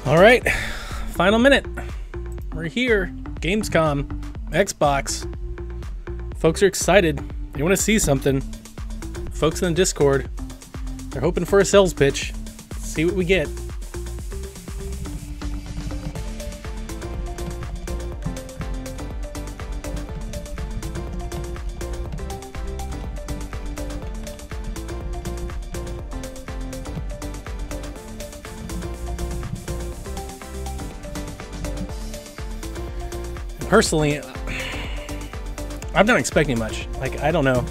All right, final minute. We're here. Gamescom, Xbox. Folks are excited. They want to see something. Folks in the Discord, they're hoping for a sales pitch. See what we get. Personally, I'm not expecting much. Like, I don't know.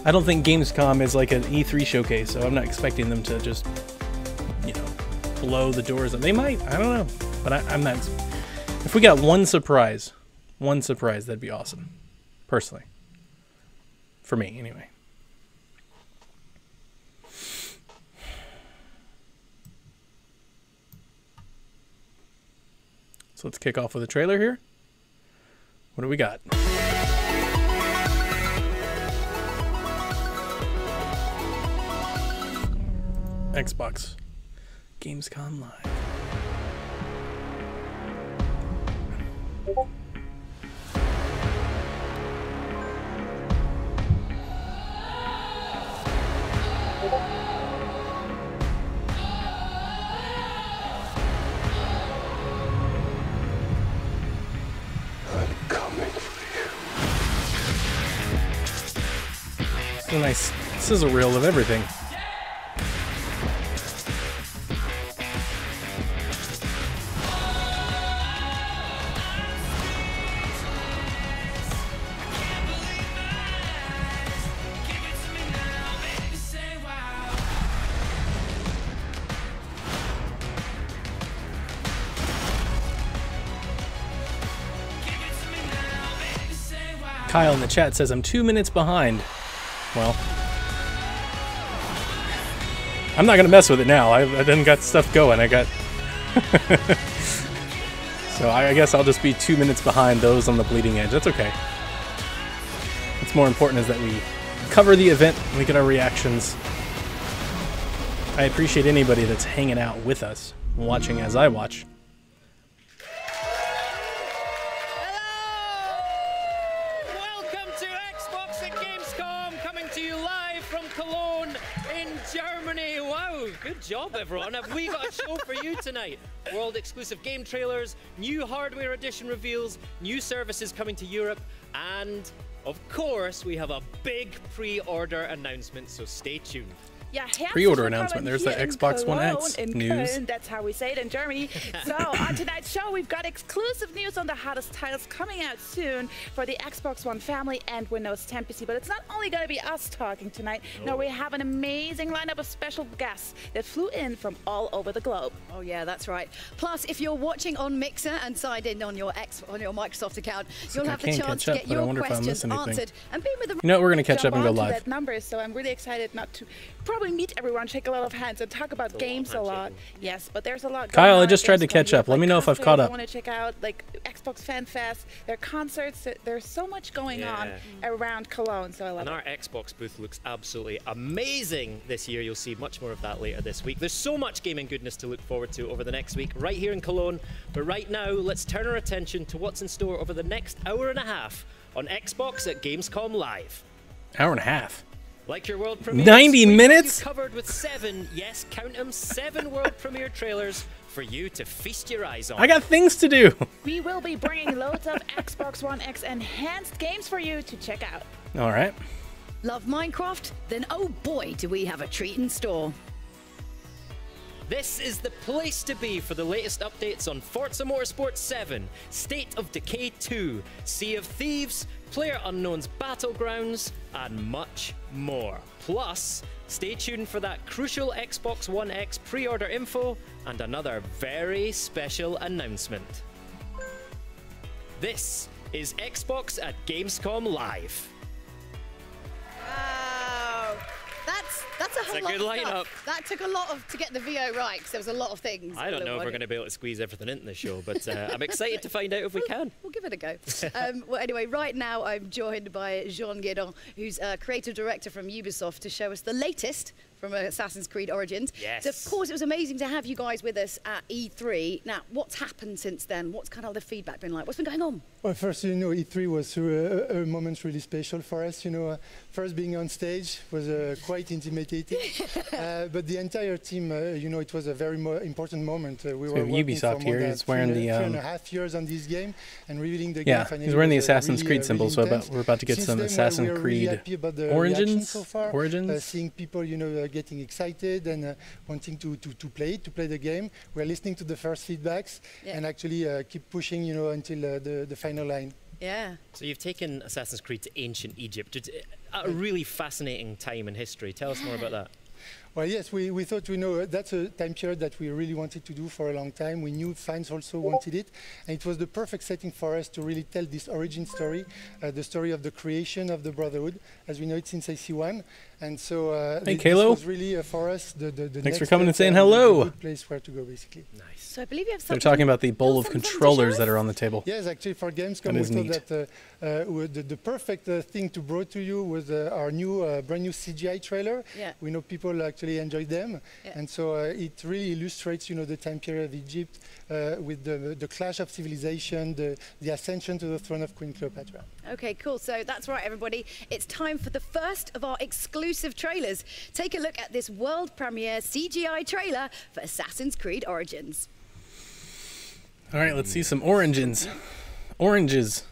I don't think Gamescom is like an E3 showcase, so I'm not expecting them to just, you know, blow the doors up. They might. I don't know. But I'm not. If we got one surprise, that'd be awesome. Personally. For me, anyway. So let's kick off with a trailer here. What do we got? Xbox. Gamescom Live. A nice sizzle reel of everything. Kyle in the chat says I'm 2 minutes behind. Well, I'm not gonna mess with it now. I done got stuff going. I got so I guess I'll just be 2 minutes behind those on the bleeding edge. That's okay. What's more important is that we cover the event and we get our reactions. I appreciate anybody that's hanging out with us, watching as I watch. Good job, everyone. Have we got a show for you tonight? World exclusive game trailers, new hardware edition reveals, new services coming to Europe, and of course, we have a big pre-order announcement, so stay tuned. Yeah, pre-order announcement. There's the Xbox One X news. Köln, that's how we say it in Germany. So on tonight's show, we've got exclusive news on the hottest titles coming out soon for the Xbox One family and Windows 10 PC. But it's not only going to be us talking tonight. No, we have an amazing lineup of special guests that flew in from all over the globe. Oh yeah, that's right. Plus, if you're watching on Mixer and signed in on your Microsoft account, you'll have the chance to get your questions answered and be with the. You know, we're going to catch up and go live. That number, so I'm really excited not to probably meet everyone, shake a lot of hands, and talk about games a lot. Yes, but there's a lot. Kyle, I just tried to catch up. Let me know if I've caught up. I want to check out like Xbox Fan Fest, their concerts. There's so much going on around Cologne, so I love it. And our Xbox booth looks absolutely amazing this year. You'll see much more of that later this week. There's so much gaming goodness to look forward to over the next week, right here in Cologne. But right now, let's turn our attention to what's in store over the next hour and a half on Xbox at Gamescom Live. Hour and a half. Like your world premiere, 90 minutes? Covered with 7, yes, count them, 7 world premiere trailers for you to feast your eyes on. I got things to do. We will be bringing loads of Xbox One X enhanced games for you to check out. All right. Love Minecraft? Then oh boy, do we have a treat in store. This is the place to be for the latest updates on Forza Motorsport 7, State of Decay 2, Sea of Thieves, PlayerUnknown's Battlegrounds, and much more. Plus, stay tuned for that crucial Xbox One X pre-order info and another very special announcement. This is Xbox at Gamescom Live. Wow. That's a whole lot good lineup. That took a lot to get the VO right, because there was a lot of things. I don't know if we're going to be able to squeeze everything into the show, but I'm excited to find out if we can. We'll give it a go. Well, anyway, right now I'm joined by Jean Guédon, who's a creative director from Ubisoft, to show us the latest from Assassin's Creed Origins. Yes. So, of course, it was amazing to have you guys with us at E3. Now, what's happened since then? What's kind of the feedback been like? What's been going on? Well, first, you know, E3 was a moment really special for us. You know, first being on stage was quite intimidating, but the entire team, you know, it was a very important moment. We were Ubisoft here. He's wearing the 3.5 years on this game and revealing the game. Yeah, he's wearing the Assassin's Creed symbol. So we're about to get some Assassin's Creed Origins. So far, seeing people, you know, getting excited and wanting to play the game. We're listening to the first feedbacks and actually keep pushing, you know, until the final line. Yeah. So you've taken Assassin's Creed to ancient Egypt. It's a really fascinating time in history. Tell us more about that. Well, yes, we thought, you know, that's a time period that we really wanted to do for a long time. We knew fans also wanted it, and it was the perfect setting for us to really tell this origin story, the story of the creation of the Brotherhood, as we know it since AC1. And so hey, this was really for us the Thanks for coming and saying hello. Good place where to go, basically. Nice. So I believe you have They're talking about the bowl of controllers that are on the table. Yes, actually for Gamescom we thought that the perfect thing to bring to you was our new, brand new CGI trailer. Yeah. We know people actually enjoyed them, and so it really illustrates, you know, the time period of Egypt with the clash of civilization, the ascension to the throne of Queen Cleopatra. Okay, cool. So that's right, everybody. It's time for the first of our exclusive trailers. Take a look at this world premiere CGI trailer for Assassin's Creed Origins. All right, let's see some Oranges.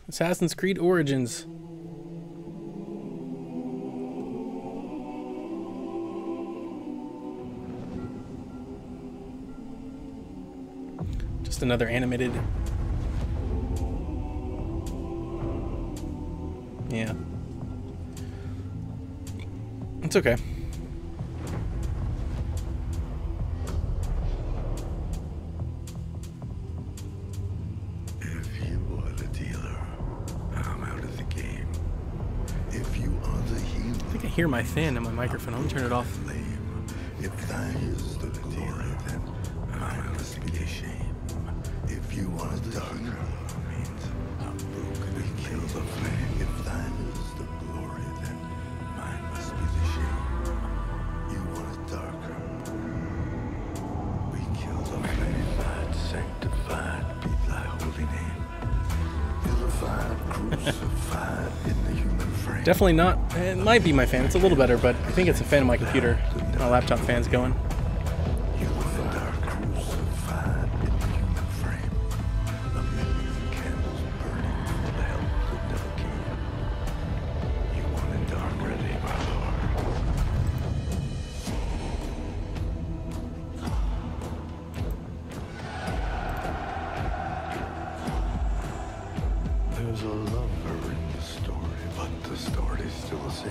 Assassin's Creed Origins. Just another animated. Yeah. It's okay. If you are the dealer, I'm out of the game. If you are the healer, I think I hear my fan in my microphone. I'll turn it off. if that is the dealer, then mine must be the shame. If you are the healer, means I'm broken and kill the flame. If that is the glory, then mine must be the shame. You want it darker, we kill the flame. Sanctified be thy holy name. Vilified, crucified in the human frame. Definitely not. It might be my fan. It's a little better, but I think it's a fan of my computer. My laptop fan's going. There's a lover in the story, but the story's still the same.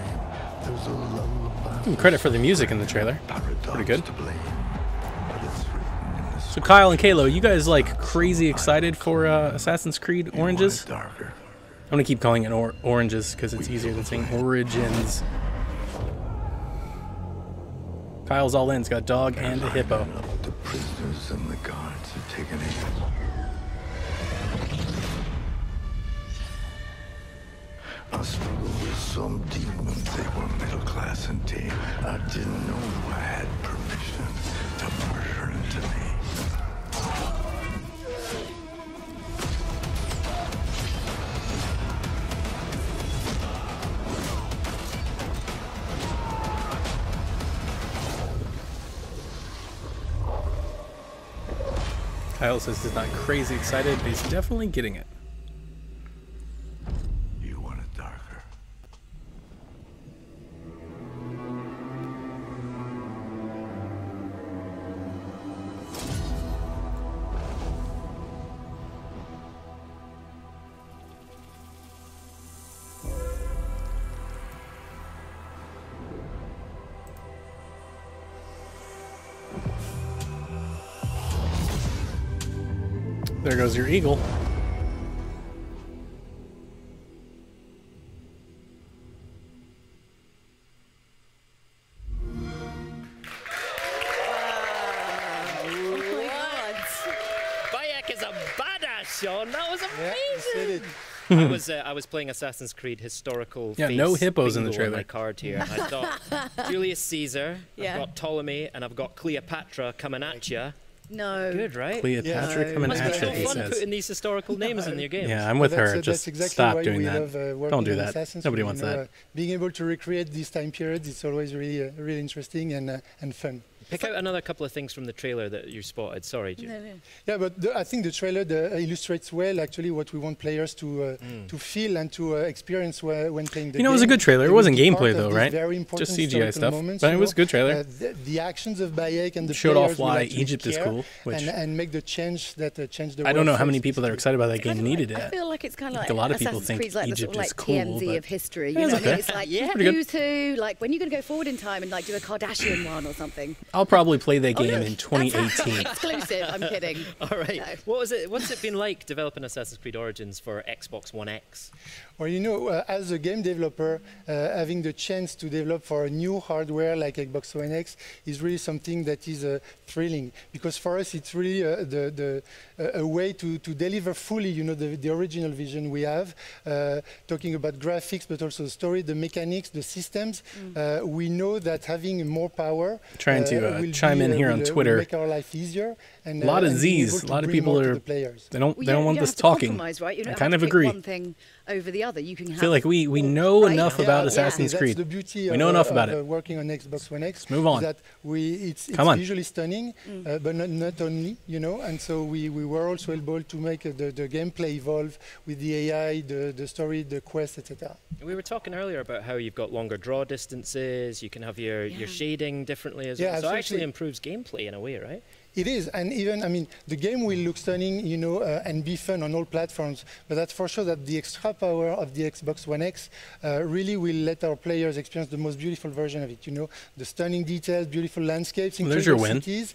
There's a lullaby. Give me credit for the music in the trailer. Pretty good. To blame, but it's written in the So Kyle and Kalo, you guys like crazy excited for Assassin's Creed Oranges? darker. I'm gonna keep calling it Oranges because it's easier than saying Origins. Kyle's all in. He's got a dog and a hippo. The prisoners and the guards are taken in. I struggled with some demons, they were middle class and tame. I didn't know I had permission to murder into me. Kyle says he's not crazy excited, but he's definitely getting it. You want it darker. There goes your eagle. Bayek is a badass, Sean. That was amazing. Yeah, you said it. I was playing Assassin's Creed historical. Yeah, face no hippos in the bingo on trailer. my card here. I thought Julius Caesar. Yeah. I've got Ptolemy, and I've got Cleopatra coming at you. No. Good, right? Cleopatra No. coming Must be at so you, he fun says. putting these historical names in your games. Yeah, I'm with her. That's Just exactly stop why doing we that. love, working Don't do on that. Assassin's Nobody Creed, wants you know, that. Being able to recreate these time periods, it's always really, really interesting and fun. Pick out another couple of things from the trailer that you spotted. Sorry, Jude. Yeah, but I think the trailer illustrates well actually what we want players to feel and to experience when playing the game. You know, it was a good trailer. It The wasn't key gameplay part of though, these right? very important Just CGI historical stuff. moments, But you it was a know. good trailer. The actions of Bayek and the Showed off players will why actually Egypt is care cool, which and make the change that change the I don't world know how many first, people that are basically. excited about that game needed I it. feel like it's kind of Like like a lot of people Assassin's think Creed's like the Egypt sort of is like cool, TMZ but of history. Yeah, You it's know what I mean? okay. It's like Yeah. Pretty good. who's who, like when you're going to go forward in time and like do a Kardashian one or something. I'll probably play that Oh, game no, in that's 2018. exclusive. I'm kidding. All right. No. What's it been like developing Assassin's Creed Origins for Xbox One X? Well, you know, as a game developer, having the chance to develop for a new hardware like Xbox One X is really something that is thrilling. Because for us, it's really a way to deliver fully, you know, the original vision we have, talking about graphics, but also the story, the mechanics, the systems. We know that having more power Trying to will chime in here on will Twitter. make our life easier. And, A lot of and being Zs. able A to lot of bring people more to are. the players. They don't Well, want you this have to talking. compromise, right? You don't I have kind to of pick agree. one thing over the other. You can have feel like we all, know right? enough about Assassin's That's Creed. the beauty We of, know enough about of, it. working on Xbox One X. move on. Is that it's Come on. visually stunning, but not only, you know. And so we were also able to make the gameplay evolve with the AI, the story, the quest, etc. We were talking earlier about how you've got longer draw distances. You can have your shading differently as well. So it absolutely. actually improves gameplay in a way, right? It is, and even, I mean, the game will look stunning, you know, and be fun on all platforms, but that's for sure that the extra power of the Xbox One X really will let our players experience the most beautiful version of it, you know, the stunning details, beautiful landscapes, Well, there's your incredible win. cities,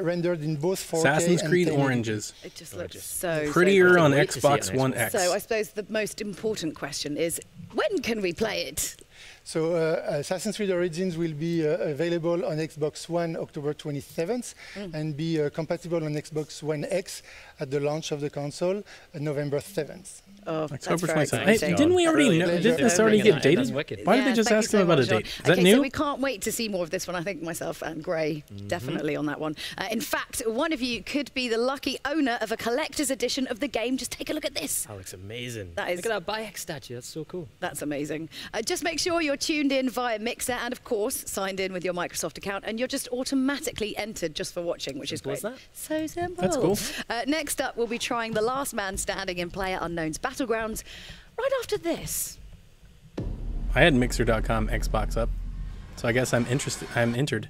rendered in both 4K Assassin's and Creed 1080p. Oranges. It just looks so Prettier so on Can't wait to see it Xbox on One Xbox. X. So I suppose the most important question is, when can we play it? So Assassin's Creed Origins will be available on Xbox One October 27th and be compatible on Xbox One X at the launch of the console November 7th. Oh, that's October very 27th. Hey, exciting. didn't we already know? Pleasure. Didn't this already Bringing get that in, dated? that's wicked. Why did they Yeah, just thank ask you him so about a much, John. date? Is that Okay, new? so we can't wait to see more of this one. I think myself and Gray definitely on that one. In fact, one of you could be the lucky owner of a collector's edition of the game. Just take a look at this. That looks amazing. That is- Look at that Bayek statue. That's so cool. That's amazing. Just make sure you're tuned in via Mixer and, of course, signed in with your Microsoft account, and you're just automatically entered just for watching, which is Simple great. as that. So simple. That's cool. Next up, we'll be trying The Last Man Standing in PlayerUnknown's Battlegrounds right after this. I had Mixer.com Xbox up, so I guess I'm interested. I'm entered.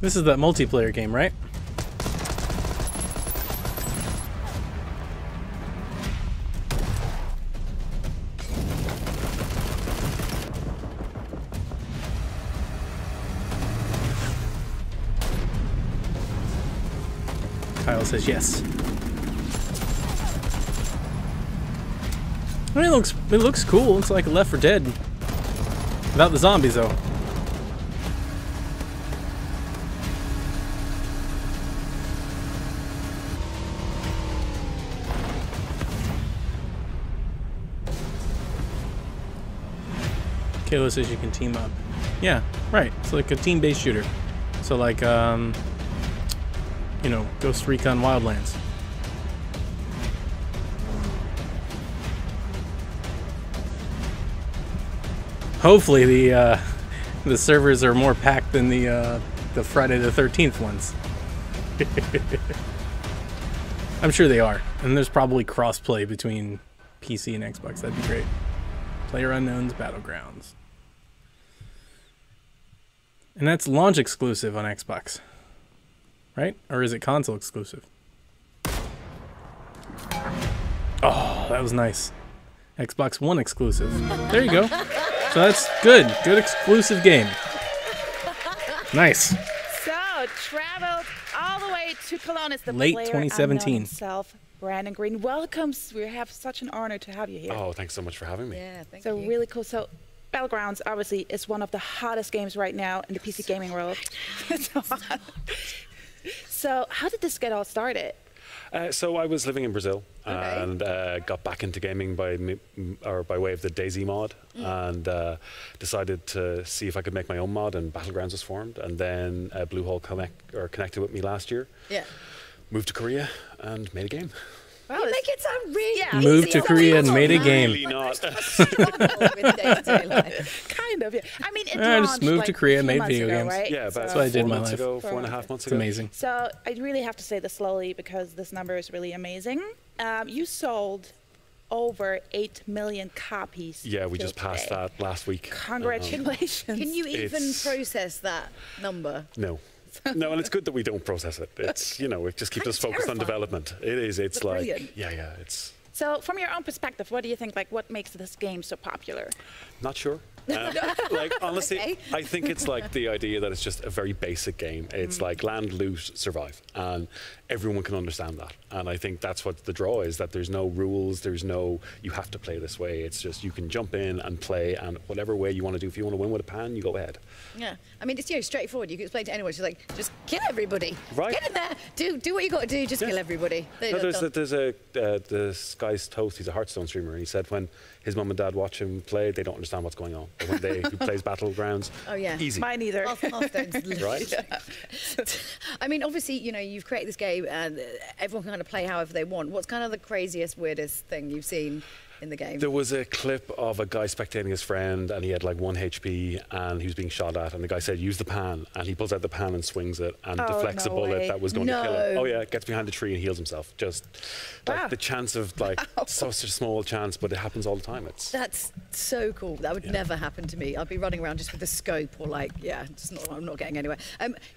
This is that multiplayer game, right? Kyle says yes. I mean, it looks cool. It's like Left 4 Dead without the zombies, though. Kayla says you can team up. Yeah, right. It's like a team-based shooter. So like, you know, Ghost Recon Wildlands. Hopefully the servers are more packed than the Friday the 13th ones. I'm sure they are, and there's probably cross-play between PC and Xbox. That'd be great. PlayerUnknown's Battlegrounds. And that's launch exclusive on Xbox, right? Or is it console exclusive? Oh, that was nice. Xbox One exclusive. There you go. So that's good. Good exclusive game. Nice. So, traveled all the way to Cologne. It's the Late player 2017. unknown himself, Brandon Green. Welcome. We have such an honor to have you here. Oh, thanks so much for having me. Yeah, thank So you. really cool. So Battlegrounds obviously is one of the hottest games right now in the PC gaming world. It's so hot. So how did this get all started? So I was living in Brazil Okay. and got back into gaming by way of the DayZ mod, and decided to see if I could make my own mod. And Battlegrounds was formed, and then Bluehole connected with me last year. Yeah. Moved to Korea and made a game. Wow, You this- make it sound really Yeah. easy. Moved to It's Korea and not made a that. game. Really not. Struggle with day-to-day life. kind of, yeah. I mean, it I just launched, moved like, to Korea, a few made months video ago, games. Right? Yeah, about That's what I did in 4 my months life. ago, 4.5 months It's ago. amazing. So I really have to say this slowly because this number is really amazing. You sold over 8 million copies. Yeah, we till just passed today. that last week. Congratulations. Can you even It's- process that number? No. No, and it's good that we don't process it. It's, it just keeps us focused on terrifying. development. It is. It's But like, brilliant. yeah, it's So from your own perspective, what do you think, like, what makes this game so popular? not sure. Honestly, Okay. I think it's like the idea that it's just a very basic game. It's like land, loot, survive, and everyone can understand that. And I think that's what the draw is, that there's no rules, there's no, you have to play this way. It's just, you can jump in and play, and whatever way you want to do. If you want to win with a pan, you go ahead. Yeah. I mean, it's straightforward. You can explain to anyone. She's like, just kill everybody. Right. Get in there. Do what you got to do. Just kill everybody. No, there's guy's Toast, he's a Hearthstone streamer, and he said when his mum and dad watch him play, they don't understand what's going on. But when who plays Battlegrounds, Oh, yeah. easy. Mine either. Hearthstone's Right? I mean, obviously, you've created this game and everyone can kind of play however they want. What's kind of the craziest, weirdest thing you've seen in the game? There was a clip of a guy spectating his friend, and he had like 1 HP, and he was being shot at, and the guy said, use the pan, and he pulls out the pan and swings it, and Oh, deflects no a bullet way. that was going to kill him. No. Oh yeah, gets behind a tree and heals himself. Just like Wow. the chance of like such a small chance, but it happens all the time. It's That's so cool. That would never happen to me. I'd be running around just with a scope or I'm not getting anywhere.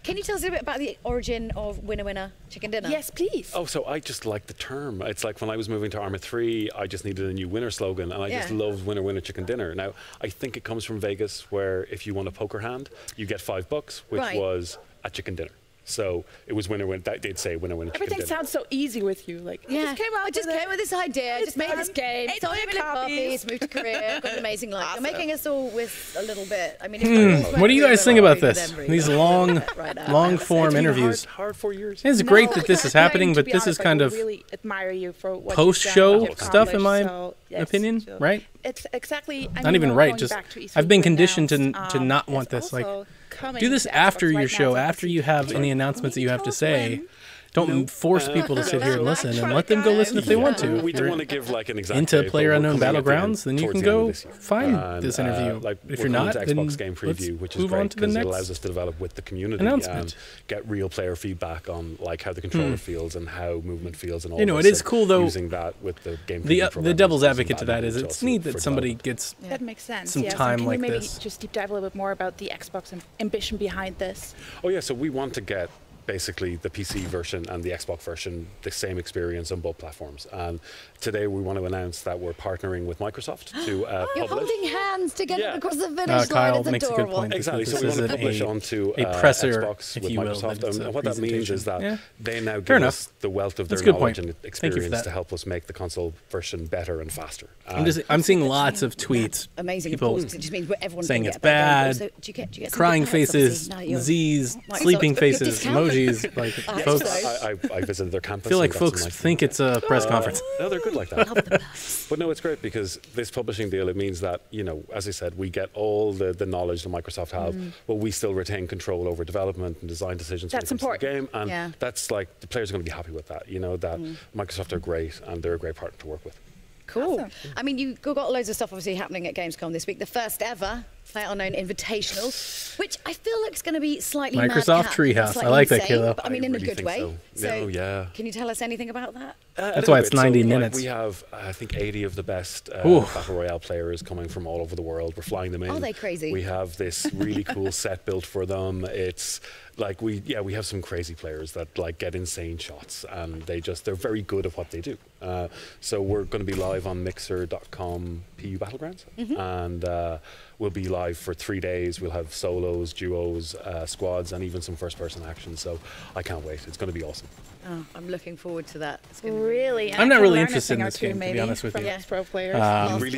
Can you tell us a bit about the origin of Winner Winner Chicken Dinner? Yes, please. Oh, so I just like the term. It's like when I was moving to Arma 3, I just needed a new winner slogan, and I just Yeah. loved Winner Winner Chicken Dinner. Now, I think it comes from Vegas, where if you won a poker hand, you get $5, which Right. was a chicken dinner. So it was winner winner. They'd say winner winner chicken Everything dinner. sounds so easy with you. Like, Yeah, I just came with this idea. I just made this done. game. 8 Sold million 8 million copies. copies. Moved to Korea. Got an amazing life. Awesome. You're making us all with a little bit. I mean, What do you guys think about this? These long form It's been a interviews. hard 4 years. It's great that this is happening, but this is kind of really admire you for what post-show you've done, what you've stuff, in my accomplished. So, yes, opinion, so right? It's exactly. I Not mean, even we're right, going just back to E3 I've been we conditioned to announced, not is want this. Like, also coming do this to after Xbox your right show, now, so after you have any announcements that you have to say. when? Don't force people to sit here and listen, and let them go listen if they want to. We If don't you're want to give like an exact into date, but Player we're Unknown coming at the end- Battlegrounds, then you towards can the end of go this year. find And, this interview. like, If we're you're coming not, to then Xbox Game let's Preview, which is move on great to the because it next allows us to develop with the community announcement. and get real player feedback on like how the controller feels and how movement feels and all. You know, this, it is and cool, though. Using that with the game. The preview program devil's is advocate to that is invaluable it's to neat us that for somebody development. gets That makes sense. some yeah, time so can like you maybe this. just deep dive a little bit more about the Xbox ambition behind this? Oh yeah, so we want to get basically the PC version and the Xbox version the same experience on both platforms. And today we want to announce that we're partnering with Microsoft to You're publish. holding hands together Yeah. across the finish line. Kyle It's makes a good adorable. point. Exactly. This So we want to isn't publish onto a presser, Xbox if with you will, Microsoft, but it's and a what that means is that presentation. they now Fair give enough. us the wealth of That's their a good knowledge point. and Thank you for experience that. to help us make the console version better and faster. I'm seeing lots of tweets. Amazing, of People course, 'cause it just means everyone's saying gonna it's get a better game. bad, So do you get some crying good perks, faces, obviously? Now you're- Z's, Microsoft's sleeping got good faces, discount. emojis. Like I folks, so. I visited their campus. I feel like and got some folks nice think it's a press conference. No, they're good like that. But no, it's great because this publishing deal, it means that, you know, as I said, we get all the knowledge that Microsoft have, but we still retain control over development and design decisions That's when it comes to the game. important. And Yeah. that's like, the players are going to be happy with that, you know, that Microsoft are great and they're a great partner to work with. Cool. Awesome. I mean, you've got loads of stuff obviously happening at Gamescom this week. The first ever Player Unknown Invitational, which I feel like is going to be slightly Microsoft madcap, Treehouse. slightly I like that, insane, Kilo. But I mean, in a really good think way. so. Oh, yeah. Can you tell us anything about that? That's why it's 90 So, like, minutes. we have, I think, 80 of the best Ooh. Battle Royale players coming from all over the world. We're flying them in. Are they crazy? We have this really cool set built for them. It's like we have some crazy players that like get insane shots, and they're very good at what they do. So we're going to be live on mixer.com PU Battlegrounds, and we'll be live for 3 days. We'll have solos, duos, squads, and even some first-person action. So I can't wait. It's going to be awesome. Oh, I'm looking forward to that. It's Really? I'm not really interested in this game, to be honest with you. Pro players.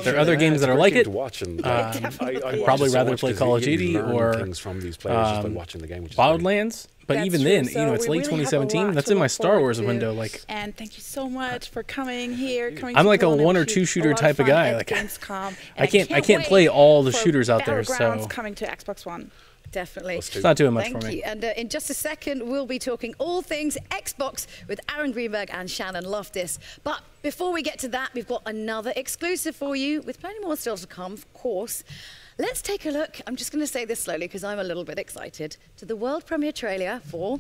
There are other games that are like it. To watch, and I'd probably rather play Call of Duty or things from these players just by watching the game. Which is Wildlands. But That's even true. then, So you know, it's we late really have a 2017. lot That's to in my look Star forward Wars to. window. Like, And thank you so much for coming here. I'm like a 1 or 2 shooter type of guy. Like, Gamescom. I can't play all the for shooters out there. Battlegrounds So coming to Xbox One. Definitely. it's not doing much Thank for me. you. And in just a second, we'll be talking all things Xbox with Aaron Greenberg and Shannon Loftus. But before we get to that, we've got another exclusive for you with plenty more still to come, of course. Let's take a look. I'm just going to say this slowly because I'm a little bit excited. To the world premiere trailer for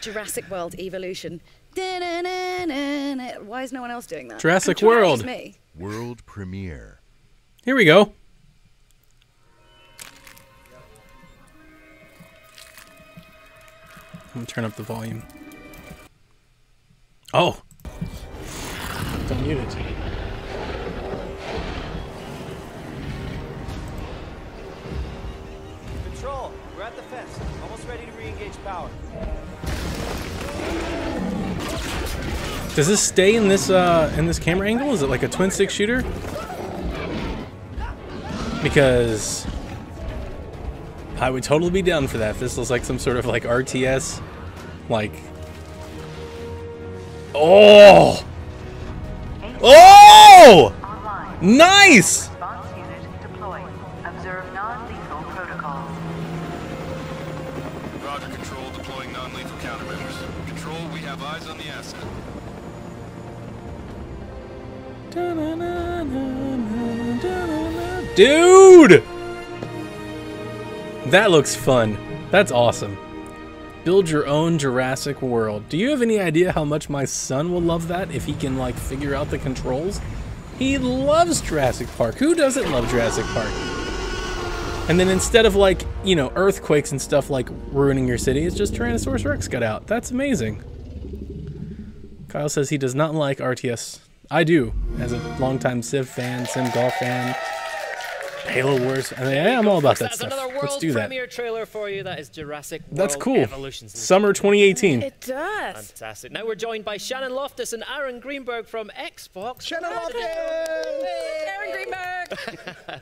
Jurassic World Evolution. Da-na-na-na-na. Why is no one else doing that? Jurassic I'm trying to World. use me. World premiere. Here we go. I'm gonna turn up the volume. Oh, don't mute it. Control, we're at the fence. Almost ready to re-engage power. Does this stay in this camera angle? Is it like a twin stick shooter? Because I would totally be down for that. This looks like some sort of like RTS, like. Oh! Oh! Nice! Response unit deployed. Observe non-lethal protocols. Roger, Control, deploying non-lethal countermeasures. Control, we have eyes on the asset. Dude! That looks fun. That's awesome. Build your own Jurassic World. Do you have any idea how much my son will love that if he can like figure out the controls? He loves Jurassic Park. Who doesn't love Jurassic Park? And then instead of like, you know, earthquakes and stuff like ruining your city, it's just Tyrannosaurus Rex got out. That's amazing. Kyle says he does not like RTS. I do, as a longtime Civ fan, Sim Golf fan, Halo Wars. I mean, I'm all about that That's stuff. another world Let's do that. premiere trailer for you. That is Jurassic World That's cool. Evolutions. Summer 2018. It does. Fantastic. Now we're joined by Shannon Loftus and Aaron Greenberg from Xbox. Shannon Loftus! Aaron Greenberg.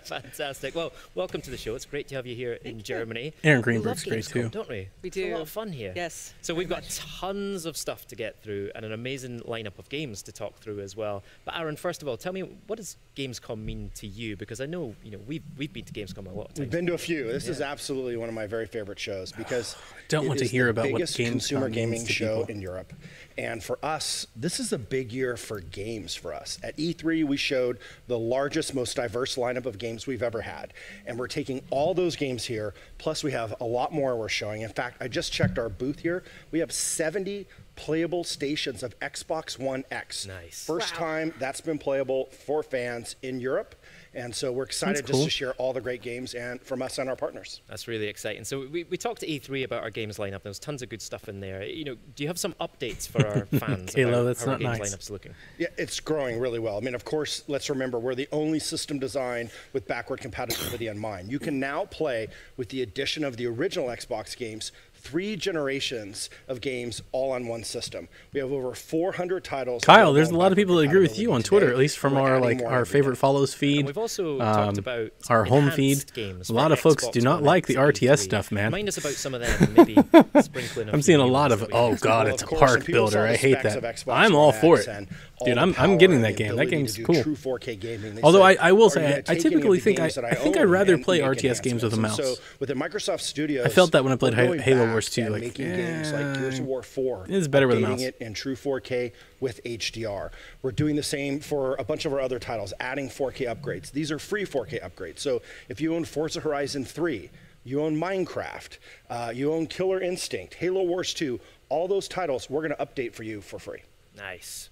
Fantastic. Well, welcome to the show. It's great to have you here in Germany. Aaron We love Greenberg's great Gamescom, too. don't we? We It's a do. lot of fun here. Yes. So we've got tons of stuff to get through and an amazing lineup of games to talk through as well. But Aaron, first of all, tell me, what does Gamescom mean to you? Because I know, you know, we've been to Gamescom a lot of times. We've been to a few. This is absolutely one of my very favorite shows because Don't it want to is hear the about what biggest Gamescom consumer means gaming to show people. in Europe. And for us, this is a big year for games for us. At E3, we showed the largest, most diverse lineup of games we've ever had. And we're taking all those games here, plus we have a lot more we're showing. In fact, I just checked our booth here. We have 70 playable stations of Xbox One X. Nice. First time that's been playable for fans in Europe. And so we're excited That's cool. just to share all the great games and from us and our partners. That's really exciting. So we talked to E3 about our games lineup. There's tons of good stuff in there. You know, do you have some updates for our fans Halo, about that's how our not games nice. lineup's looking? Yeah, it's growing really well. I mean, of course, let's remember, we're the only system design with backward compatibility in mind. You can now play with the addition of the original Xbox games, 3 generations of games all on one system. We have over 400 titles. Kyle, available there's a in lot of people that backward agree with you on compatibility Twitter, today. at least from We're our adding like more our every favorite day. follows feed. And we've also talked about our home feed. enhanced games A lot for of folks Xbox do not One like the X and RTS E3. stuff, man. Remind us about some of them, maybe sprinkling. I'm seeing a lot of, oh god, Well, it's a of course, park when people builder. saw the I hate specs that. of Xbox I'm One all for X it. and all Dude, the I'm power getting and that the game. That ability game's to do cool. True 4K gaming. They Although said, I will "Are you say, gonna I take any of typically the think games that I think I'd own rather and play make RTS games with a enhancements?" mouse. So within Microsoft Studios, I felt that when I played we're going Halo back Wars 2, and like, making games like Gears of War 4. it is better with a updating mouse. it in true 4K with HDR. We're doing the same for a bunch of our other titles, adding 4K upgrades. These are free 4K upgrades. So if you own Forza Horizon 3, you own Minecraft, you own Killer Instinct, Halo Wars 2, all those titles we're going to update for you for free. Nice.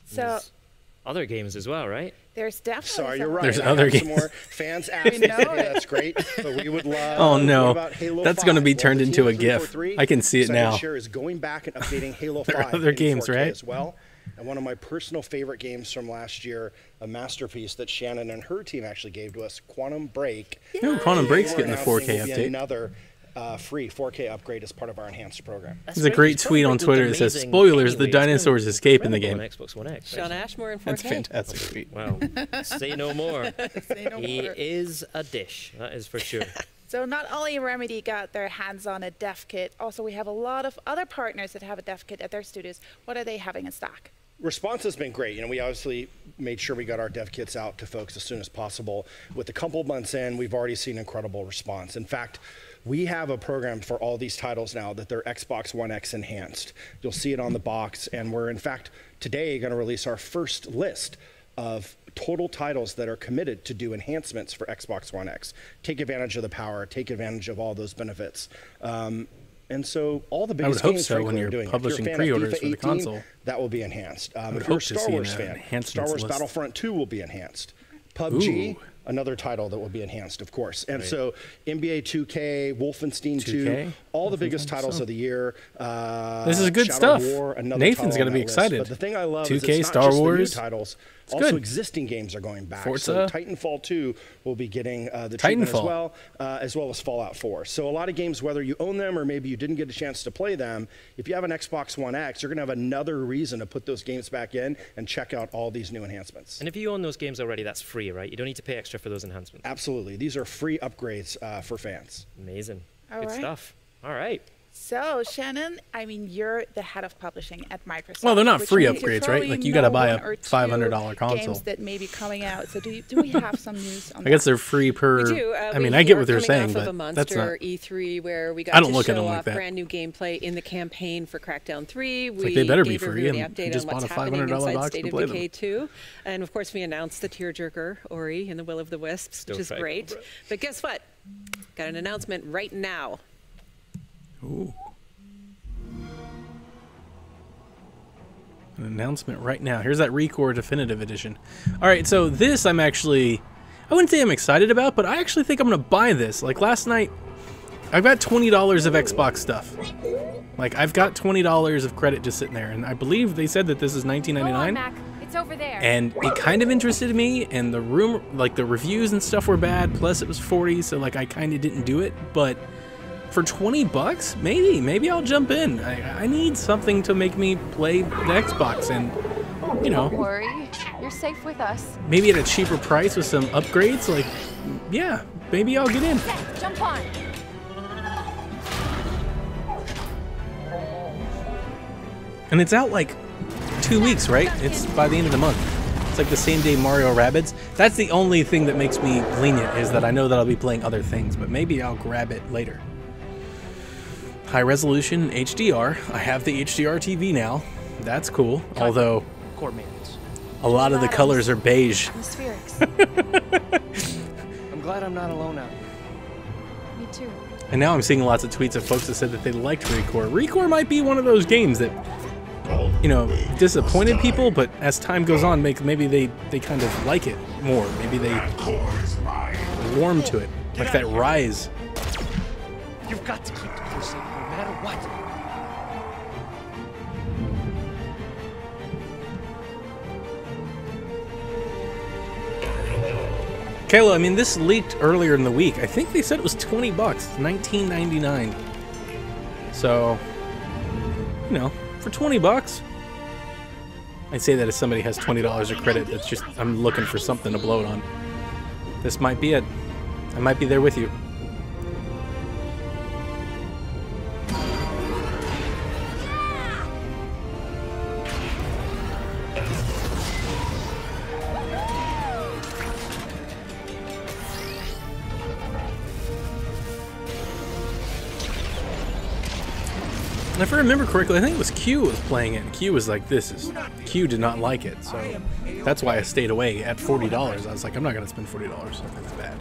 So There's other games as well, right? there's definitely. Sorry, you're some- right. There's I other have games. some more fans asked. know Yeah, it. that's great, but we would love. Oh, no. What about Halo That's 5? gonna be Well, turned the into team a at GIF. 343 I can see it decided to now. share is going back and updating Halo 5 There are other in games, 4K right? as well. And one of my personal favorite games from last year, a masterpiece that Shannon and her team actually gave to us, Quantum Break. Ooh, Quantum Break's getting the 4K will be update. Another free 4K upgrade as part of our enhanced program. There's a great tweet on Twitter that says, "Spoilers: the dinosaurs escape in the game." On Xbox One X. Sean Ashmore in 4K. That's a fantastic tweet. Wow. Say no more. Say no He more. is a dish. That is for sure. So not only Remedy got their hands on a dev kit, also we have a lot of other partners that have a dev kit at their studios. What are they having in stock? Response has been great. You know, we obviously made sure we got our dev kits out to folks as soon as possible. With a couple months in, we've already seen incredible response. In fact, we have a program for all these titles now that they're Xbox One X enhanced. You'll see it on the box, and we're in fact today going to release our first list of total titles that are committed to do enhancements for Xbox One X. Take advantage of the power, take advantage of all those benefits. And so all the biggest hope games so frankly, when are you're doing it. publishing If you're a fan of pre-orders FIFA for the 18, console. that will be enhanced. would If you're a hope to Star see Wars an fan, enhancements Star Wars list. Battlefront 2 will be enhanced. PUBG, Ooh. another title that will be enhanced, of course. And so NBA 2K, Wolfenstein 2, all the biggest titles of the year. This is good Shadow stuff. War, another Nathan's title gonna on be that list. excited. But the thing I love 2K, is it's not Star just Wars. the new titles. It's Also, good. existing games are going back. Forza. So Titanfall 2 will be getting the treatment Titanfall. as well as Fallout 4. So a lot of games, whether you own them or maybe you didn't get a chance to play them, if you have an Xbox One X, you're going to have another reason to put those games back in and check out all these new enhancements. And if you own those games already, that's free, right? You don't need to pay extra for those enhancements. Absolutely. These are free upgrades for fans. Amazing. All Good right. stuff. All right. So, Shannon, I mean, you're the head of publishing at Microsoft. Well, they're not which free means you upgrades, right? probably Like, you gotta know buy one a or two $500 console. games that may be coming out. So, do we have some news on I guess that? they're free per. We do. I mean, I get what they're coming saying, off but of a that's not. monster E3 where we got I don't to look at show them like off that. brand new gameplay in the campaign for Crackdown 3. We like they better be gave free, everybody and an you update just on what's bought a happening $500 inside box State to of play them. Decay 2. And of course, we announced the tearjerker Ori in the Will of the Wisps, which is Stoked. great. But guess what? Got an announcement right now. Ooh. An announcement right now. Here's that Recore Definitive Edition. All right, so this I wouldn't say I'm excited about, but I actually think I'm going to buy this. Like last night, I've got $20 of Xbox stuff. Like I've got $20 of credit just sitting there, and I believe they said that this is $19.99. It's over there. And it kind of interested me, and the reviews and stuff were bad, plus it was 40, so like I kind of didn't do it, but for $20, maybe I'll jump in. I need something to make me play the Xbox, and you know, Don't worry, you're safe with us. maybe at a cheaper price with some upgrades. Like, yeah, maybe I'll get in. Set, jump on. And it's out like 2 weeks, right? It's by the end of the month. It's like the same day Mario Rabbids. That's the only thing that makes me lenient, is that I know that I'll be playing other things, but maybe I'll grab it later. High resolution HDR. I have the HDR TV now. That's cool. Although a lot of the colors are beige. Atmospherics. I'm glad I'm not alone out. Me too. And now I'm seeing lots of tweets of folks that said that they liked Recore. Recore might be one of those games that, you know, disappointed people, but as time goes on, maybe they kind of like it more. Maybe they warm to it, like that Rise. You've got to keep the crew safe no matter what. Kayla, I mean, this leaked earlier in the week. I think they said it was $20, $19.99. So, you know, for $20, I'd say that if somebody has $20 of credit, that's just, I'm looking for something to blow it on. This might be it. I might be there with you. And if I remember correctly, I think it was Q was playing it, and Q was like, Q did not like it, so that's why I stayed away at $40. I was like, I'm not going to spend $40, so that's bad.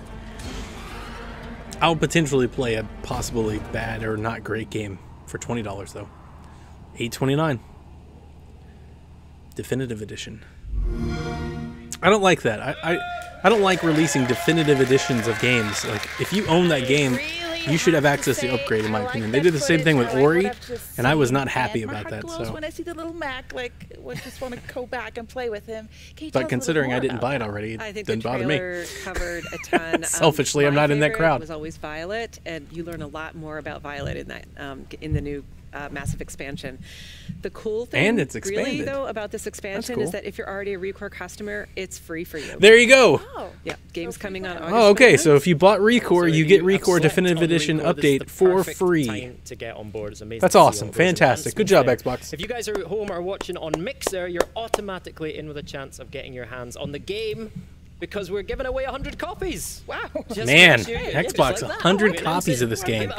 I'll potentially play a possibly bad or not great game for $20, though. $8.29. Definitive Edition. I don't like that. I don't like releasing definitive editions of games. Like, if you own that game... Really You should have access to upgrade, in my opinion. They did the same thing with Ori, and I was not happy about that. So. When I see the little Mac, like, I just want to go back and play with him. But considering I didn't buy it already, it didn't bother me. I think the trailer covered a ton. Selfishly, I'm not in that crowd. It was always Violet, and you learn a lot more about Violet in that in the new massive expansion. The cool thing, and it's expanded. really though, about this expansion is that if you're already a ReCore customer, it's free for you. There you go. Oh. Yeah, game's coming on August. Oh, okay. 29th. So if you bought ReCore, you get ReCore Definitive Edition update for free. To get on board. It's amazing. That's awesome. Fantastic. Good job, Xbox. If you guys are at home or watching on Mixer, you're automatically in with a chance of getting your hands on the game. Because we're giving away 100 copies. Wow. Man, Xbox, 100 copies of this game.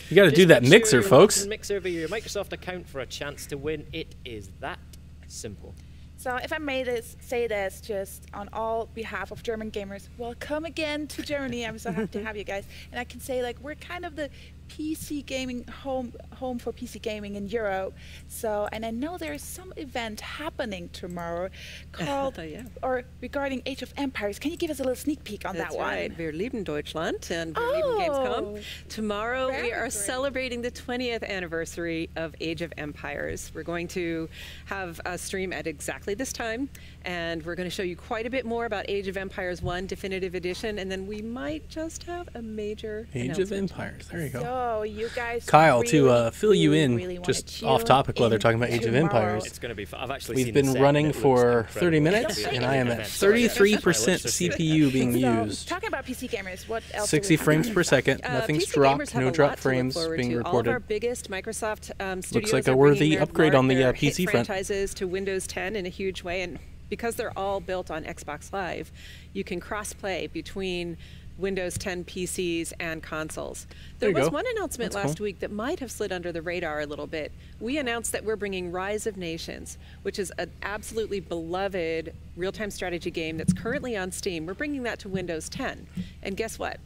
You got to do that Mixer, folks. Mixer via your Microsoft account for a chance to win. It is that simple. So if I may say this just on all behalf of German gamers, welcome again to Germany. I'm so happy to have you guys. And I can say, like, we're kind of the PC gaming home for PC gaming in Europe. So, and I know there's some event happening tomorrow called or regarding Age of Empires. Can you give us a little sneak peek on that one? That's right. Wir lieben Deutschland and wir lieben Gamescom. Tomorrow we are celebrating the 20th anniversary of Age of Empires. We're going to have a stream at exactly this time, and we're going to show you quite a bit more about Age of Empires 1 Definitive Edition, and then we might just have a major Age of Empires. There you go. So you guys Kyle, really, to fill you in, really just off topic while they're talking about Age of Empires. It's going to be fun. I've actually We've been running for 30 minutes, and I am at 33% CPU being used. Talking about PC gamers, what else? 60 frames per second. Nothing's dropped. No drop frames being reported. All of our biggest Microsoft studios looks like a worthy upgrade on the PC front. Franchises to Windows 10 in a huge way, and because they're all built on Xbox Live, you can cross-play between Windows 10 PCs and consoles. There was one announcement last week that might have slid under the radar a little bit. We announced that we're bringing Rise of Nations, which is an absolutely beloved real-time strategy game that's currently on Steam. We're bringing that to Windows 10. And guess what?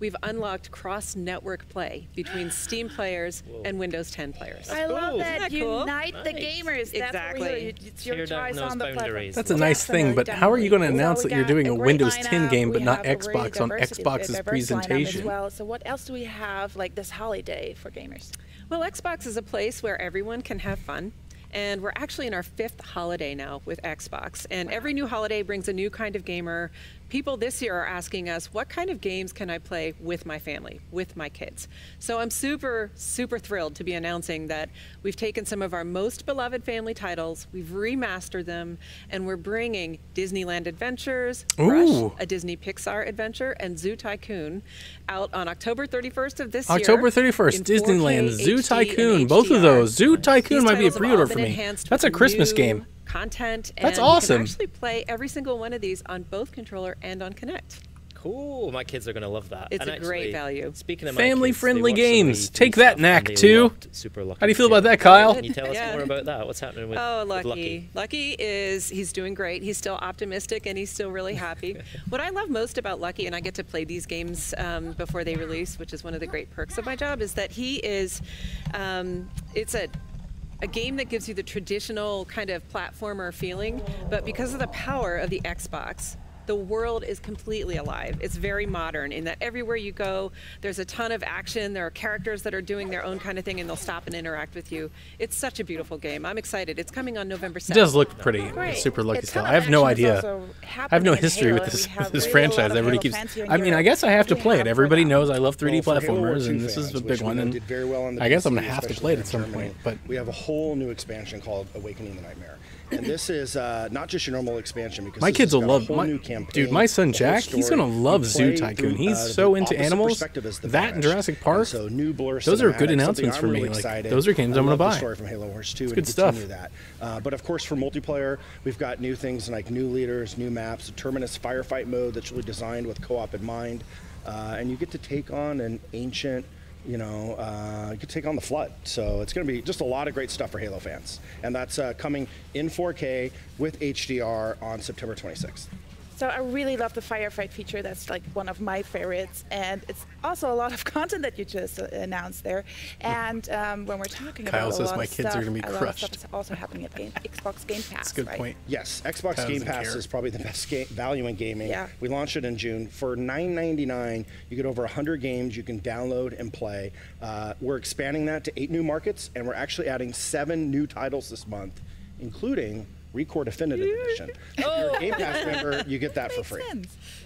We've unlocked cross-network play between Steam players and Windows 10 players. I love that. Cool? Unite the gamers. Exactly. It's your choice on the platform. That's a nice thing, but how are you going to announce that you're doing a Windows 10 game but not Xbox on Xbox's presentation? Well, so what else do we have like this holiday for gamers? Well, Xbox is a place where everyone can have fun. And we're actually in our 5th holiday now with Xbox. And every new holiday brings a new kind of gamer. People this year are asking us, what kind of games can I play with my family, with my kids? So I'm super, super thrilled to be announcing that we've taken some of our most beloved family titles, we've remastered them, and we're bringing Disneyland Adventures, Rush, a Disney Pixar adventure, and Zoo Tycoon out on October 31st of this year. October 31st, Disneyland, Zoo Tycoon, both of those. Zoo Tycoon might be a pre-order for me. That's a Christmas game. Content. That's and awesome. You can actually play every single one of these on both controller and on Kinect. Cool. My kids are going to love that. It's a great value. Speaking of family-friendly games, take that, Knack 2. How do you feel about that, Kyle? Can you tell us more about that? What's happening with Lucky? Lucky he's doing great. He's still optimistic and he's still really happy. What I love most about Lucky, and I get to play these games before they release, which is one of the great perks of my job, is that he is, it's a game that gives you the traditional kind of platformer feeling, but because of the power of the Xbox, the world is completely alive. It's very modern in that everywhere you go, there's a ton of action. There are characters that are doing their own kind of thing, and they'll stop and interact with you. It's such a beautiful game. I'm excited. It's coming on November 7th. It does look pretty super Lucky style. I have no idea. I have no history with this franchise. Everybody keeps. I mean, I guess I have to play it. Everybody knows I love 3D platformers, and this is a big one. And I guess I'm gonna have to play it at some point. But we have a whole new expansion called Awakening the Nightmare. And this is not just your normal expansion, because my kids will love dude, my son Jack, he's gonna love Zoo Tycoon. He's so into animals. That and Jurassic Park, so new those are good announcements for me. Like, those are games I'm gonna buy. Story from Halo Wars 2 it's good stuff. That. But of course, for multiplayer, we've got new things like new leaders, new maps, a Terminus firefight mode that's really designed with co-op in mind, and you get to take on an ancient. You could take on the Flood. So it's going to be just a lot of great stuff for Halo fans. And that's coming in 4K with HDR on September 26th. So I really love the firefight feature. That's like one of my favorites, and it's also a lot of content that you just announced there. And when we're talking Kyle about says a lot my of kids stuff, are gonna be a lot of crushed. stuff is also happening at Xbox Game Pass. That's a good right? point. Yes, Xbox Kyle Game doesn't Pass care. is probably the best value in gaming. Yeah. We launched it in June. For $9.99, you get over 100 games you can download and play. We're expanding that to 8 new markets, and we're actually adding 7 new titles this month, including Recore Definitive Edition. If you're a Game Pass member, you get that for free.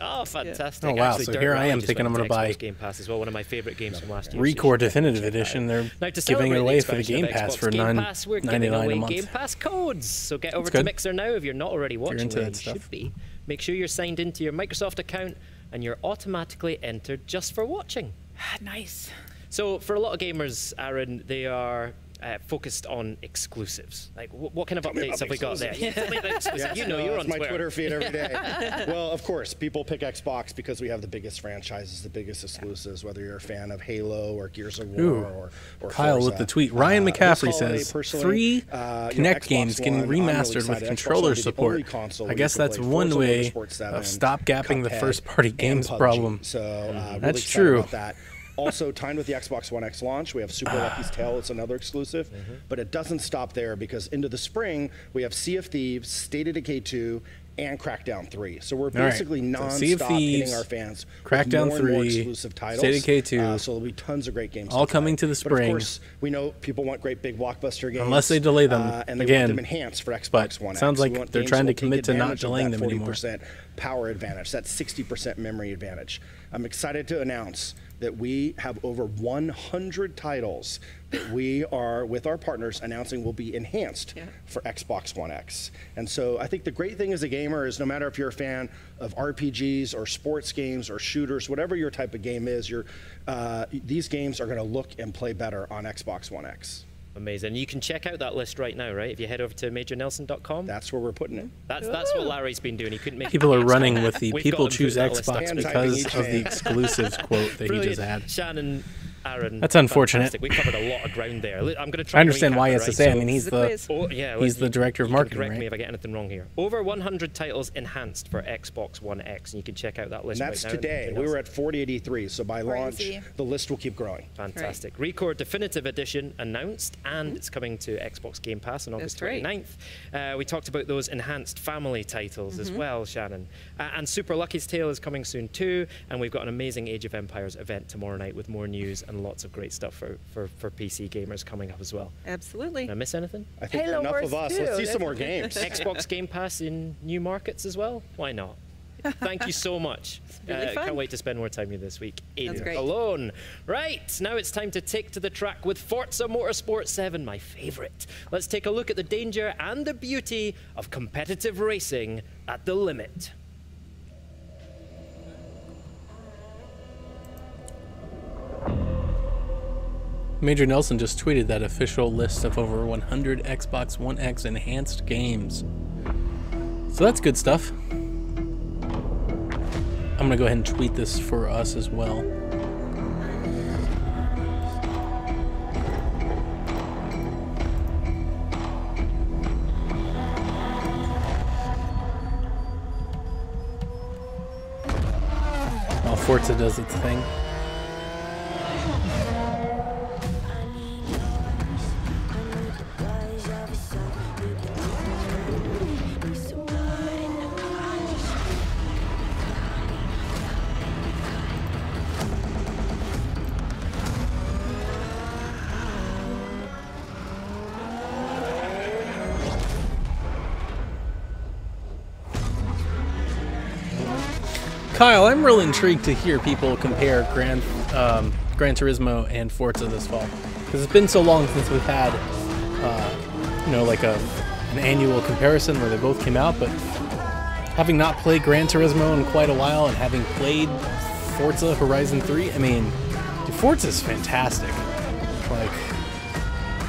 Oh, fantastic. Oh, wow. Actually, So Dirt here I Rally am just thinking went I'm into gonna buy Xbox Game Pass as well, one of my favorite games from last year. Recore Definitive Edition. They're Now, to giving it celebrate the away for the expansion Game of Pass Xbox for Game Pass, we're giving $9.99 away a month. Game Pass codes. So get over That's to good. Mixer now if you're not already watching. into where that you stuff. should be. Make sure you're signed into your Microsoft account, and you're automatically entered just for watching. Nice. So for a lot of gamers, Aaron, they are focused on exclusives. Like, what kind of updates have we got there? Yeah, tell me about exclusives. Yes, You know, you're on my Twitter. Twitter feed every day. Well, of course, people pick Xbox because we have the biggest franchises, the biggest exclusives, whether you're a fan of Halo or Gears of War Ooh. or Kyle Forza. with the tweet. Ryan This McCaffrey holiday, says, personally, 3 Xbox Kinect games getting One, I'm really remastered with excited. Xbox controller One will be the only support. console I where guess you can that's play one Forza way Motorsport 7, of stop-gapping the Cuphead, first-party and games PUBG. problem. So really That's excited true. about that. Also, timed with the Xbox One X launch, we have Super Lucky's Tale. It's another exclusive. But it doesn't stop there, because into the spring, we have Sea of Thieves, State of Decay 2, and Crackdown 3. So we're All right. basically So non-stop Sea of Thieves, hitting our fans Crackdown with more and more 3, exclusive titles. State of Decay 2. So there'll be tons of great games. All to coming play. to the But spring. of course, we know people want great big blockbuster games. Unless they delay them and they again. want them enhanced for Xbox But One X. sounds like We want they're games trying that to will take commit to not advantage of delaying that them anymore. 40% power advantage, that 60% memory advantage. I'm excited to announce that we have over 100 titles that we are, with our partners, announcing will be enhanced for Xbox One X. And so I think the great thing as a gamer is, no matter if you're a fan of RPGs or sports games or shooters, whatever your type of game is, these games are going to look and play better on Xbox One X. Amazing. You can check out that list right now, right? If you head over to majornelson.com. That's where we're putting it. That's what Larry's been doing. He couldn't make People it. are running with the We've people got him choose putting that list up. Xbox And because typing each of the name. exclusives quote that he Brilliant. just had. Shannon, Aaron. That's unfortunate. fantastic. We covered a lot of ground there. I'm going to try I understand and why recap he it, has to right? say. I mean, he's he's the director of you can marketing, correct me right? if I get anything wrong here. Over 100 titles enhanced for Xbox One X, and you can check out that list And that's right now. today. We were at 4083, so by launch, Crazy. the list will keep growing. Fantastic. Recore Definitive Edition announced, and it's coming to Xbox Game Pass on August That's right. 29th. We talked about those enhanced family titles as well, Shannon. And Super Lucky's Tale is coming soon too, and we've got an amazing Age of Empires event tomorrow night with more news and lots of great stuff for PC gamers coming up as well. Absolutely. Did I miss anything? I think Halo enough Wars of us. 2, Let's see some that's- more games. Xbox Game Pass in new markets as well? Why not? Thank you so much. really fun. Can't wait to spend more time with you this week in That's great. Cologne. Right, now it's time to take to the track with Forza Motorsport 7, my favorite. Let's take a look at the danger and the beauty of competitive racing at the limit. Major Nelson just tweeted that official list of over 100 Xbox One X enhanced games. So that's good stuff. I'm gonna go ahead and tweet this for us as well. While Forza does its thing. Kyle, I'm real intrigued to hear people compare Gran Turismo and Forza this fall, because it's been so long since we've had, like an annual comparison where they both came out. But having not played Gran Turismo in quite a while and having played Forza Horizon 3, I mean, dude, Forza's fantastic. Like,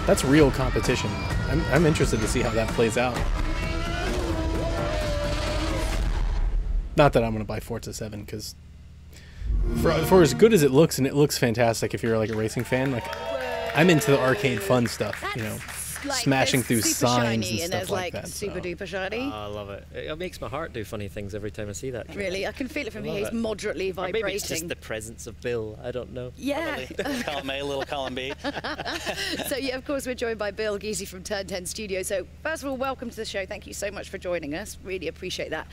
that's real competition. I'm interested to see how that plays out. Not that I'm going to buy Forza 7, because for as good as it looks, and it looks fantastic if you're like a racing fan, like I'm into the arcade fun stuff, you know. like smashing through super signs shiny, and there's stuff like like that. super duper shiny. Oh, I love it. It makes my heart do funny things every time I see that. Really, I can feel it from I here. love He's it. moderately Or vibrating. maybe it's just the presence of Bill. I don't know. Yeah. Column A, little column B. So yeah, of course, we're joined by Bill Giese from Turn 10 Studio. So first of all, welcome to the show. Thank you so much for joining us. Really appreciate that.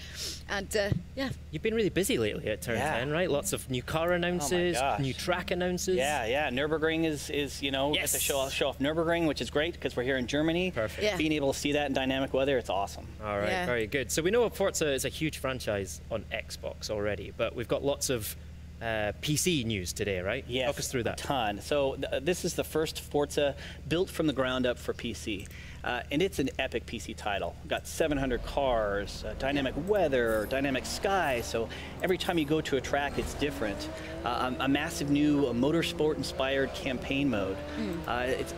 And yeah, You've been really busy lately at Turn 10, right? Lots of new car announces, gosh. new track announces. Yeah. Nürburgring is you know, get to show off Nürburgring, which is great because we're here in Germany. Perfect. Yeah. Being able to see that in dynamic weather, it's awesome. All right, Yeah. very good. So we know Forza is a huge franchise on Xbox already, but we've got lots of PC news today, right? Yes, Talk us through that. a ton. So this is the first Forza built from the ground up for PC. And it's an epic PC title. We've got 700 cars, dynamic weather, dynamic sky. So every time you go to a track, it's different. A massive new motorsport-inspired campaign mode.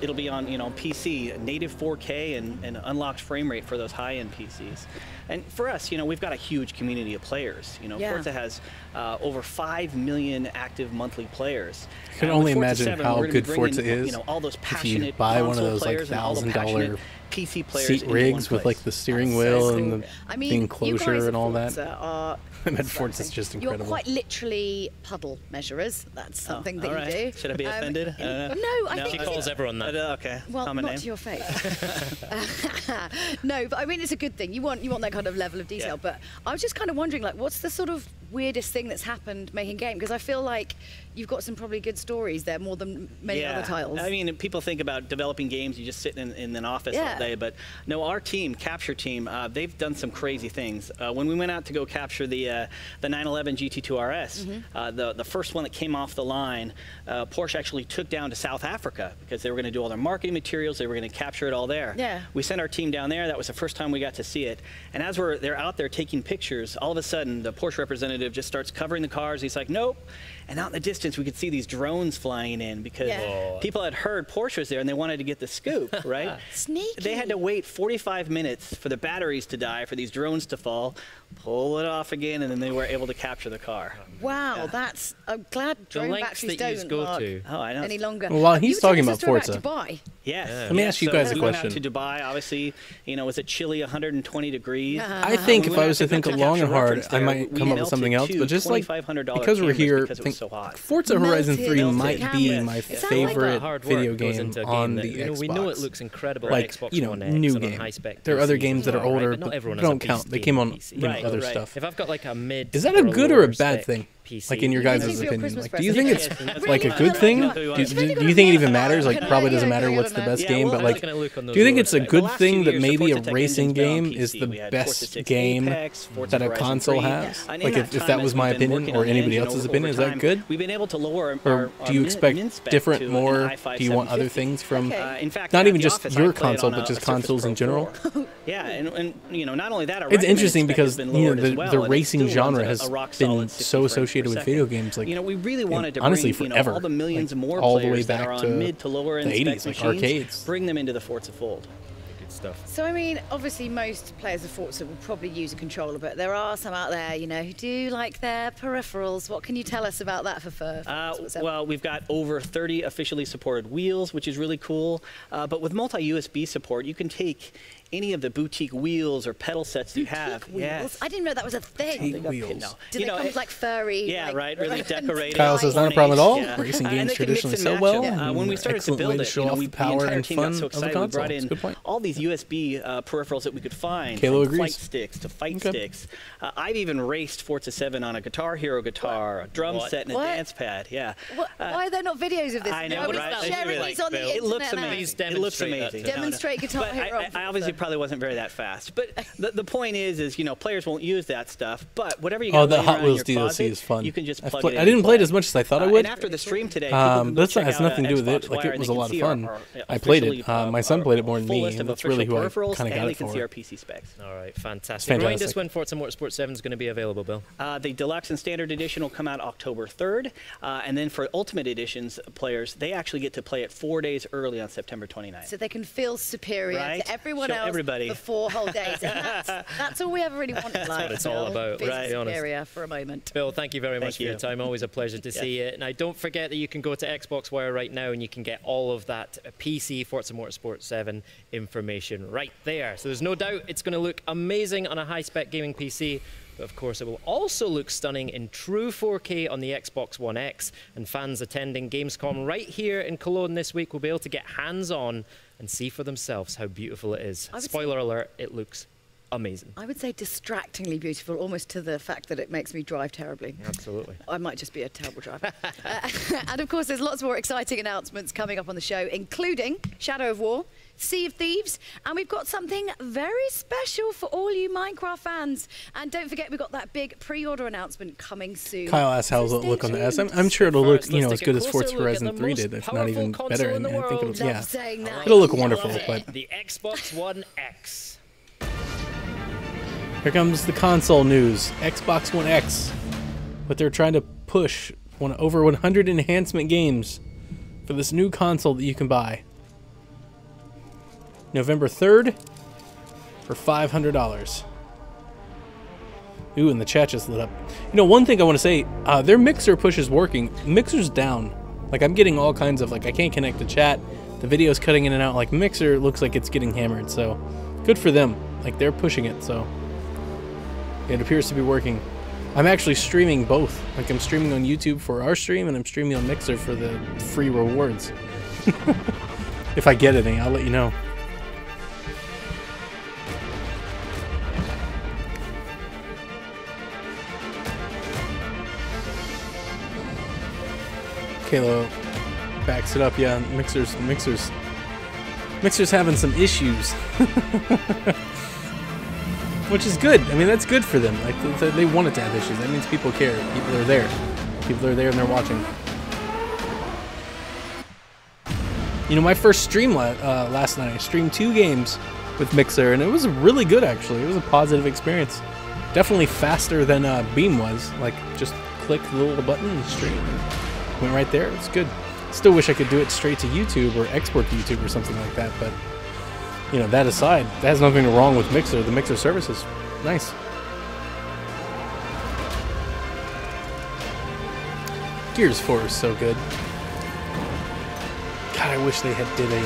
It'll be on PC, native 4K and unlocked frame rate for those high-end PCs. And for us, we've got a huge community of players. Yeah. Forza has over 5 million active monthly players. I can With only Forza imagine 7, how we're gonna good be bringing, Forza is all those if passionate you buy one of console those like players and all the $1,000 passionate PC players seat into rigs one with like place. the steering That's so wheel cool. and the I mean, the you enclosure guys and all at that. Forza are I mean, Forza's just You're incredible. quite literally puddle measurers. That's something that all right. you do. Should I be offended? I don't know. No, I think She calls everyone that. Okay. well, common not name. to your face. No, but I mean, it's a good thing. You want that kind of level of detail. Yeah. But I was just kind of wondering, like, what's the sort of weirdest thing that's happened making game? Because I feel like you've got some probably good stories there, more than many other titles. I mean, people think about developing games, you just sit in an office Yeah. all day, but no, our team, Capture Team, they've done some crazy things. When we went out to go capture the 911 GT2 RS, the first one that came off the line, Porsche actually took down to South Africa because they were going to do all their marketing materials, they were going to capture it all there. Yeah. We sent our team down there, that was the first time we got to see it, and as they're out there taking pictures, all of a sudden the Porsche representative just starts covering the cars, he's like, nope. And out in the distance, we could see these drones flying in because people had heard Porsche was there and they wanted to get the scoop, right? Sneaky. They had to wait 45 minutes for the batteries to die, for these drones to fall, pull it off again, and then they were able to capture the car. Wow, that's. I'm glad drone lengths batteries that you don't go work to. Oh, I know. any longer. Well, while he's You were telling talking us a about story Forza. Dubai. Yes. Let me ask you guys a we went out question. to Dubai, obviously, it was a chilly 120 degrees. I think When if we I went was out to think go long capture and hard, reference I there, might we come up with something else. melted But just like $2,500 because we're cameras here, because it was think so hot. Forza Horizon Melted 3 melted might be cameras. my It sounds like favorite hard work video goes game into a on that, the Xbox. we know it looks incredible like on Xbox you know, One X new and on game. high-spec There are other PCs games that are as well, right? older, But not but everyone don't has a count. beast They game came on PC. other stuff. If I've got like a mid Is that or a good or a lower bad spec thing? PC, Like in your This guys' is your opinion, Christmas like, do you think it's present. like a good thing? Do you think it even matters? Like, probably doesn't matter what's the best game, but like, do you think it's a good thing that maybe a racing game is the best game that a console has? Like, if that was my opinion or anybody else's opinion, is that good? We've been able to lower Or do you expect different, more? Do you want other things from? In fact, Not at even the just office, I your play it console, on but a just Surface consoles Pro in general. 4. Yeah, and not only that, our It's recommended interesting spec because has been lowered as well, the and it racing still runs genre at has a rock been solid 60 so frames associated per with second. video games. Like, we really wanted to honestly bring forever, all the millions like, more all the players way that back are to on mid to lower end the spec 80s, like machines, arcades. bring them into the Forza fold. Good stuff. So, I mean, obviously most players of Forza will probably use a controller, but there are some out there, who do like their peripherals. What can you tell us about that for Well, we've got over 30 officially supported wheels, which is really cool. But with multi-USB support, you can take any of the boutique wheels or pedal sets that you have. Wheels? Yes. I didn't know that was a thing. Boutique wheels. No. Do they come with like furry? Yeah, like, right. Really decorated. Kyle says not a problem at all. Yeah. Racing And games they can mix traditionally and sell match well. it. When we started to Excellent way build to it, show off the the power entire and team got fun so of the excited. We console. brought That's a in good point. all these USB peripherals that we could find. Kalo from agrees. flight sticks to fight Okay. sticks. I've even raced Forza 7 on a Guitar Hero guitar, a drum set, and a What? dance pad. Yeah. Why are there not videos of this? I know, Why are we right? sharing these on the It looks internet now? amazing. It looks amazing. Demonstrate Guitar But Hero. I obviously probably wasn't very that fast. But the point is players won't use that stuff. But whatever you got Oh, the laying Hot around Wheels your DLC closet, is fun. you can just I've plug played- it in. I didn't and play it as much as I thought I would. And after the stream today, people can go That's check has out nothing to do with Xbox it. Like, Wire, it and was they a can lot of see fun. our I played it. officially, My son played it more than full me, list and of that's really who I peripherals, kind of got and we it can for. see our PC specs. All right, fantastic. Fantastic. Remind us when Forza Motorsport 7 is going to be available, Bill. The Deluxe and Standard Edition will come out October 3rd, and then for Ultimate Editions players, they actually get to play it 4 days early on September 29th. So they can feel superior Right. to everyone Show else everybody. for 4 whole days. And that's all we ever really wanted. That's what it's all about, Feel right, to be honest. superior for a moment. Bill, thank you very much for you. your time. Always a pleasure to see you. Now, don't forget that you can go to Xbox Wire right now and you can get all of that PC Forza Motorsport 7 information right there. So there's no doubt it's going to look amazing on a high-spec gaming PC. But of course, it will also look stunning in true 4K on the Xbox One X. And fans attending Gamescom right here in Cologne this week will be able to get hands-on and see for themselves how beautiful it is. Spoiler alert, it looks amazing. I would say distractingly beautiful, almost to the fact that it makes me drive terribly. Absolutely. I might just be a terrible driver. And of course, there's lots more exciting announcements coming up on the show, including Shadow of War, Sea of Thieves, and we've got something very special for all you Minecraft fans. And don't forget, we've got that big pre-order announcant coming soon. Kyle asked how it'll look on the S. I'm sure it'll look, you know, as good as Forza Horizon 3 did, if not even better. And I think it'll, yeah, it'll look wonderful. But the Xbox One X. here comes the console news. Xbox One X. But they're trying to push over 100 enhancement games for this new console that you can buy. November 3rd for $500. Ooh, and the chat just lit up. You know, one thing I want to say, their mixer push is working. Mixer's down. Like, I'm getting all kinds of, like, I can't connect the chat. The video's cutting in and out. Like, Mixer looks like it's getting hammered, so good for them. Like, they're pushing it, so it appears to be working. I'm actually streaming both. Like, I'm streaming on YouTube for our stream, and I'm streaming on Mixer for the free rewards. If I get any, I'll let you know. Kalo backs it up. Yeah, Mixer's having some issues, which is good. I mean, that's good for them. Like, they want it to have issues. That means people care. People are there. People are there and they're watching. You know, my first stream last night, I streamed 2 games with Mixer, and it was really good, actually. It was a positive experience. Definitely faster than Beam was. Like, just click the little button and stream. Went right there. It's good. Still wish I could do it straight to YouTube or export to YouTube or something like that, but, you know, that aside, that has nothing wrong with Mixer. The Mixer service is nice. Gears 4 is so good. God, I wish they had did a,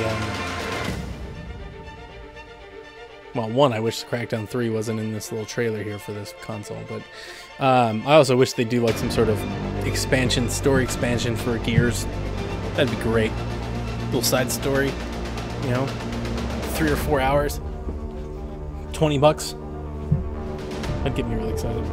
well, one, I wish Crackdown 3 wasn't in this little trailer here for this console, but I also wish they do like some sort of expansion, story expansion for Gears. That'd be great. Little side story, you know, 3 or 4 hours, $20. That'd get me really excited.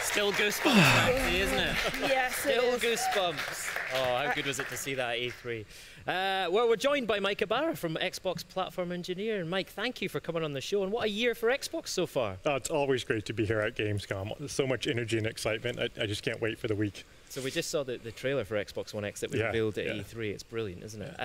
Still goosebumps, Maxie, isn't it? Yes, Still goosebumps. Oh, how good was it to see that at E3? Well, we're joined by Mike Ibarra from Xbox Platform Engineer. And Mike, thank you for coming on the show. And what a year for Xbox so far. It's always great to be here at Gamescom. There's so much energy and excitement. I just can't wait for the week. So we just saw the trailer for Xbox One X that was revealed at E3. It's brilliant, isn't it?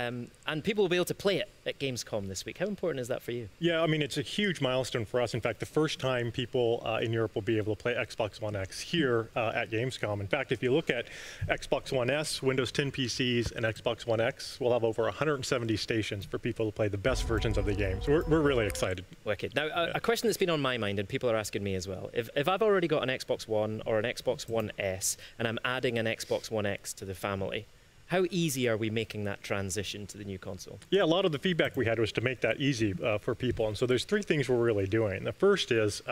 And people will be able to play it at Gamescom this week. How important is that for you? Yeah, I mean, it's a huge milestone for us. In fact, the first time people in Europe will be able to play Xbox One X here at Gamescom. In fact, if you look at Xbox One S, Windows 10 PCs, and Xbox One X, we'll have over 170 stations for people to play the best versions of the game. So we're really excited. Wicked. Now, a question that's been on my mind, and people are asking me as well. If I've already got an Xbox One or an Xbox One S, and I'm adding an Xbox One X to the family, how easy are we making that transition to the new console? Yeah, a lot of the feedback we had was to make that easy for people. And so there's 3 things we're really doing. The first is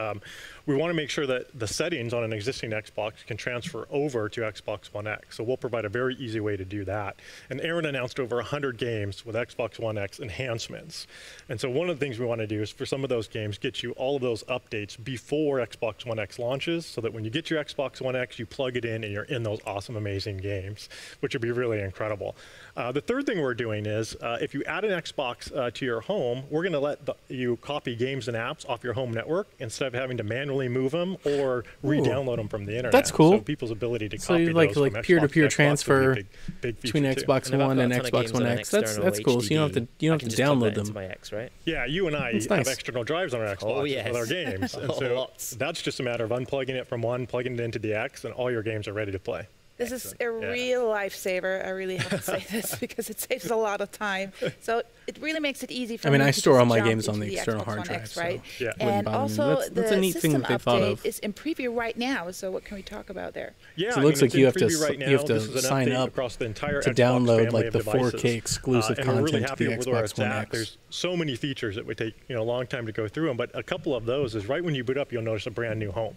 we want to make sure that the settings on an existing Xbox can transfer over to Xbox One X. So we'll provide a very easy way to do that. And Aaron announced over 100 games with Xbox One X enhancements. And so one of the things we want to do is for some of those games, get you all of those updates before Xbox One X launches, so that when you get your Xbox One X, you plug it in and you're in those awesome, amazing games, which would be really incredible. The third thing we're doing is if you add an Xbox to your home, we're going to let you copy games and apps off your home network instead of having to manually move them or re-download them from the internet. That's cool. So people's ability to copy you like those from peer-to-peer Xbox transfer big between feature too. Xbox One and Xbox One X. That's cool. So you don't have to download them. My X, right? Yeah, you and I have external drives on our Xbox with our games, and so that's just a matter of unplugging it from one, plugging it into the X, and all your games are ready to play. This is a real lifesaver. I really have to say this because it saves a lot of time. So it really makes it easy for me. I to store all just my jump games on into the external hard Xbox One X, drive. right? So And also that's a the neat thing system that they thought update of. is in preview right now. So what can we talk about there? Yeah, So it looks like you have to right you have to This is an sign update up across the entire to Xbox download family like of the devices. 4K exclusive And we're really content happy to the with where Xbox it's One at. X. There's so many features that would take a long time to go through them, but a couple of those is right when you boot up, you'll notice a brand new home.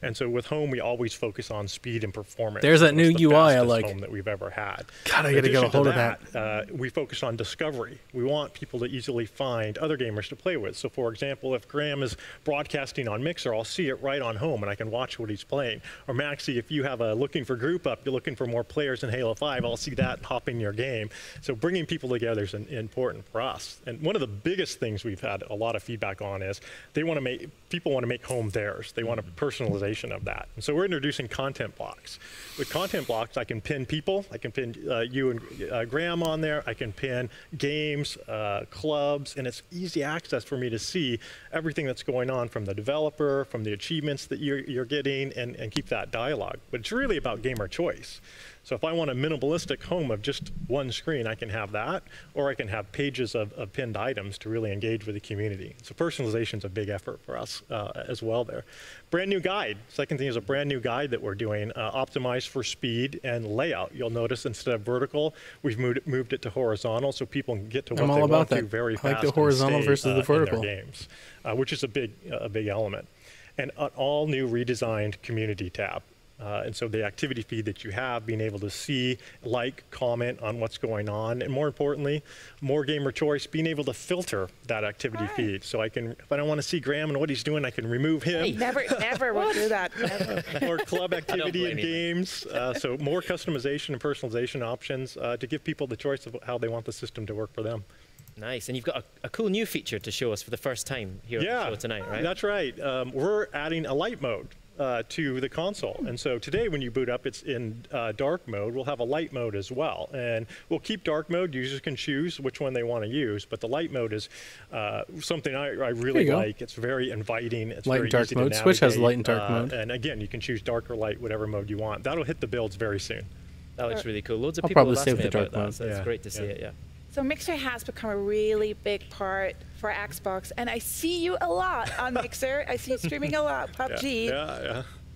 And so with home, we always focus on speed and performance. There's that new It's the UI I fastest like. home that we've ever had. God, I In gotta get a addition to hold of that. We focus on discovery. We want people to easily find other gamers to play with. So for example, if Graham is broadcasting on Mixer, I'll see it right on home and I can watch what he's playing. Or Maxie, if you have a looking for group up, you're looking for more players in Halo 5, I'll see that and hop in your game. So bringing people together is important for us. And one of the biggest things we've had a lot of feedback on is people want to make home theirs. They want a personalization of that. And so we're introducing content blocks. With content blocks, I can pin people. I can pin you and Graham on there. I can pin games, clubs, and it's easy access for me to see everything that's going on from the developer, from the achievements that you're getting, and keep that dialogue. But it's really about gamer choice. So if I want a minimalistic home of just one screen, I can have that, or I can have pages of pinned items to really engage with the community. So personalization is a big effort for us as well there. Brand new guide. Second thing is a brand new guide that we're doing, optimized for speed and layout. You'll notice instead of vertical, we've moved it to horizontal so people can get to what they want to very fast. I like the horizontal versus the vertical. In their games, which is a big element. And an all new redesigned community tab. And so the activity feed that you have, being able to see, like, comment on what's going on, and more importantly, more gamer choice, being able to filter that activity feed. So I can, if I don't want to see Graham and what he's doing, I can remove him. Hey, never would do that. Never. Or club activity in games. So more customization and personalization options to give people the choice of how they want the system to work for them. Nice, and you've got a cool new feature to show us for the first time here on the show tonight, right? That's right. We're adding a light mode to the console. And so today when you boot up, it's in dark mode. We'll have a light mode as well. And we'll keep dark mode. Users can choose which one they want to use. But the light mode is something I really like. It's very inviting. It's light very and dark easy mode. to navigate. Switch has light and dark mode. And again, you can choose dark or light, whatever mode you want. That'll hit the builds very soon. That looks really cool. Loads of I'll people probably have asked save me the dark about that, mode. so it's great to see it, So Mixer has become a really big part for Xbox, and I see you a lot on Mixer. I see you streaming a lot, PUBG.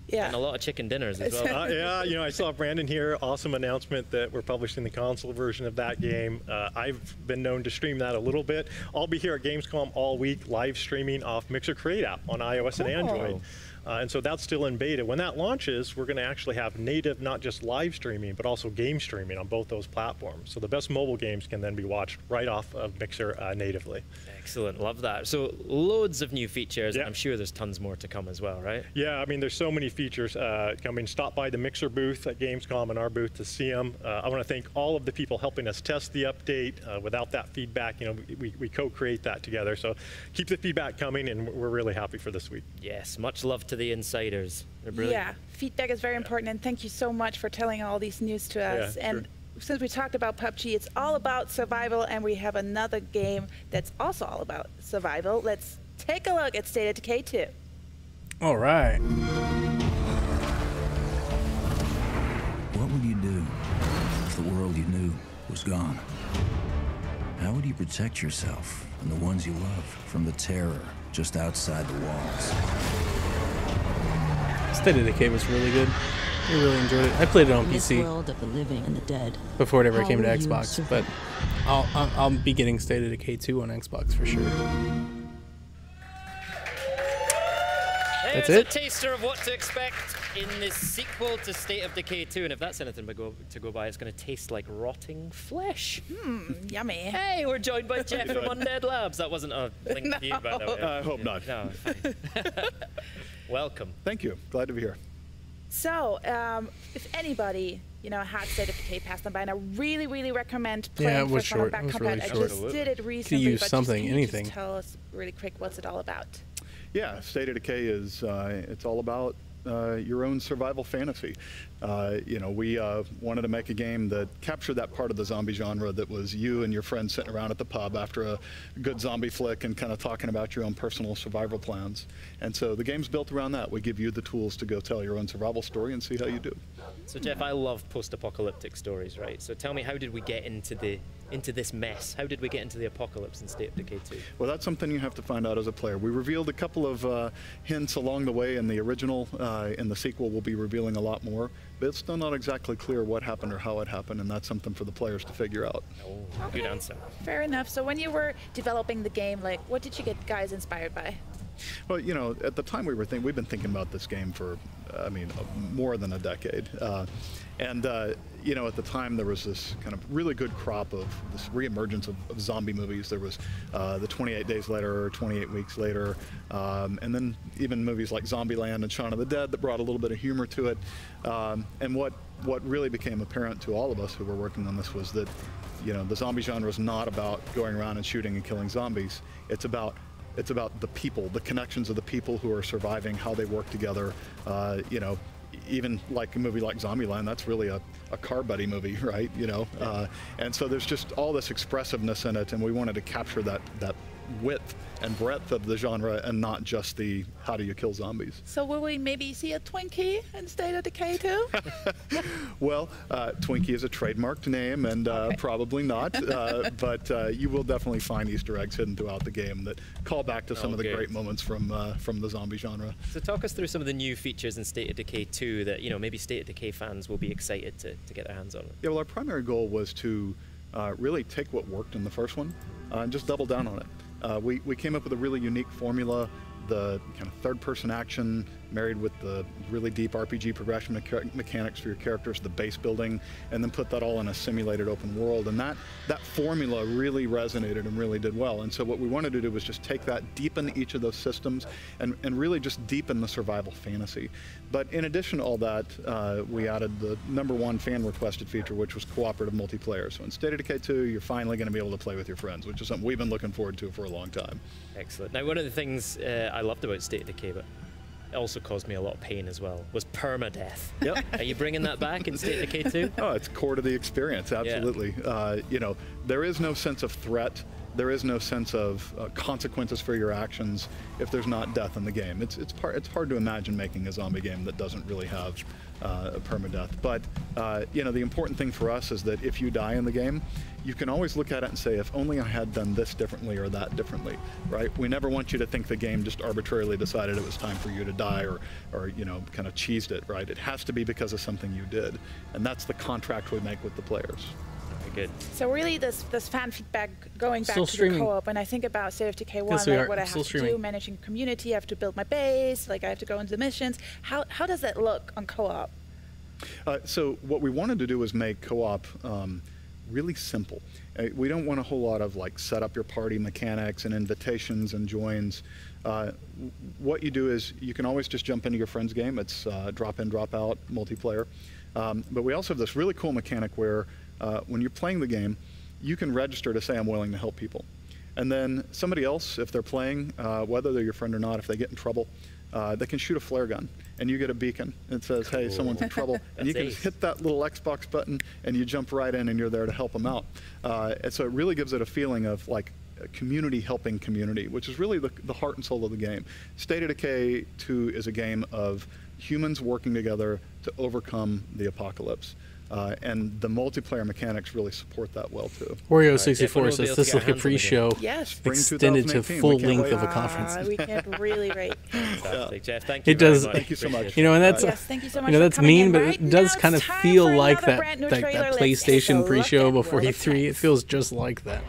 Yeah. And a lot of chicken dinners as well. Yeah, you know, I saw Brandon here. Awesome announcement that we're publishing the console version of that game. I've been known to stream that a little bit. I'll be here at Gamescom all week, live streaming off Mixer Create app on iOS and Android. And so that's still in beta. When that launches, we're going to actually have native, not just live streaming, but also game streaming on both those platforms. So the best mobile games can then be watched right off of Mixer natively. Excellent, love that. So loads of new features, and I'm sure there's tons more to come as well, right? Yeah, I mean, there's so many features coming. Stop by the Mixer booth at Gamescom and our booth to see them. I want to thank all of the people helping us test the update. Without that feedback, you know, we co-create that together. So keep the feedback coming, and we're really happy for this week. Yes, much love to the insiders. They're brilliant. Yeah, feedback is very important, and thank you so much for telling all these news to us. And since we talked about PUBG, it's all about survival, and we have another game that's also all about survival. Let's take a look at State of Decay 2. All right. What would you do if the world you knew was gone? How would you protect yourself and the ones you love from the terror just outside the walls? State of Decay was really good. I really enjoyed it. I played it on PC world of the living and the dead, before it ever came to how will you Xbox, survive? but I'll be getting State of Decay 2 on Xbox for sure. There's That's it? a taster of what to expect in this sequel to State of Decay 2, and if that's anything to go by, it's going to taste like rotting flesh. Yummy. Hey, we're joined by Jeff from Undead Labs. That wasn't a link to you, by the way. I hope not. No, fine. Welcome. Thank you. Glad to be here. So, if anybody had State of Decay pass them by, and I really, really recommend Yeah, playing it was first one on short. back It was combat. really I short. just did it Could recently, use but something, can you anything. just tell us really quick what's it all about? Yeah, State of Decay is it's all about your own survival fantasy. We wanted to make a game that captured that part of the zombie genre that was you and your friends sitting around at the pub after a good zombie flick and kind of talking about your own personal survival plans. And so the game's built around that. We give you the tools to go tell your own survival story and see how you do. So Jeff, I love post-apocalyptic stories, right? So tell me, how did we get into this mess? How did we get into the apocalypse in State of Decay 2? Well, that's something you have to find out as a player. We revealed a couple of hints along the way in the original. In the sequel, we'll be revealing a lot more, but it's still not exactly clear what happened or how it happened, and that's something for the players to figure out. Oh, good answer. Fair enough. So when you were developing the game, what did you get guys inspired by? Well, at the time we've been thinking about this game for, more than a decade. At the time there was this kind of really good crop of this reemergence of zombie movies. There was the 28 Days Later, 28 Weeks Later, and then even movies like Zombieland and Shaun of the Dead that brought a little bit of humor to it. And what really became apparent to all of us who were working on this was that, the zombie genre is not about going around and shooting and killing zombies. It's about the people, the connections of the people who are surviving, how they work together. Even like a movie like Zombieland, that's really a car buddy movie, right? And so there's just all this expressiveness in it, and we wanted to capture that width and breadth of the genre and not just the how do you kill zombies. So will we maybe see a Twinkie in State of Decay too? Well, Twinkie is a trademarked name, and probably not, but you will definitely find Easter eggs hidden throughout the game that call back to some of the great moments from the zombie genre. So talk us through some of the new features in State of Decay 2 that maybe State of Decay fans will be excited to get their hands on. Yeah, well, our primary goal was to really take what worked in the first one and just double down on it. We came up with a really unique formula, the kind of third-person action married with the really deep RPG progression mechanics for your characters, the base building, and then put that all in a simulated open world. And that formula really resonated and really did well. And so what we wanted to do was just take that, deepen each of those systems, and really just deepen the survival fantasy. But in addition to all that, we added the #1 fan-requested feature, which was cooperative multiplayer. So in State of Decay 2, you're finally going to be able to play with your friends, which is something we've been looking forward to for a long time. Excellent. Now, one of the things I loved about State of Decay, but it also caused me a lot of pain as well, was permadeath. Yep. Are you bringing that back in State of Decay 2? Oh, it's core to the experience, absolutely. Yeah. There is no sense of threat. There is no sense of consequences for your actions if there's not death in the game. It's hard to imagine making a zombie game that doesn't really have permadeath. But the important thing for us is that if you die in the game, you can always look at it and say, if only I had done this differently or that differently, right? We never want you to think the game just arbitrarily decided it was time for you to die or kind of cheesed it, right? It has to be because of something you did, and that's the contract we make with the players. Good. So really, this fan feedback going back Still to streaming. the co-op, when I think about State of Decay 1, Yes, we are. what I Still have to streaming. do, managing community, I have to build my base, I have to go into the missions. How does that look on co-op? So what we wanted to do was make co-op really simple. We don't want a whole lot of set up your party mechanics and invitations and joins. What you do is you can always just jump into your friend's game. It's drop in, drop out multiplayer. But we also have this really cool mechanic where when you're playing the game, you can register to say I'm willing to help people. And then somebody else, if they're playing, whether they're your friend or not, if they get in trouble, they can shoot a flare gun, and you get a beacon. It says, hey, someone's in trouble. And you can just hit that little Xbox button, and you jump right in, and you're there to help them out. And so it really gives it a feeling of a community helping community, which is really the heart and soul of the game. State of Decay 2 is a game of humans working together to overcome the apocalypse. And the multiplayer mechanics really support that well, too. Wario64 says this is like a pre-show extended to full length of a conference. We can't really rate. Fantastic, Jeff. Thank you. It does. Thank you so much. And that's yes, thank you so much that's for coming mean, in. but Right it does now kind of it's time feel for like another that brand new that trailer. Let's PlayStation take a pre-show look at before World of E3. It Tanks. feels just like that.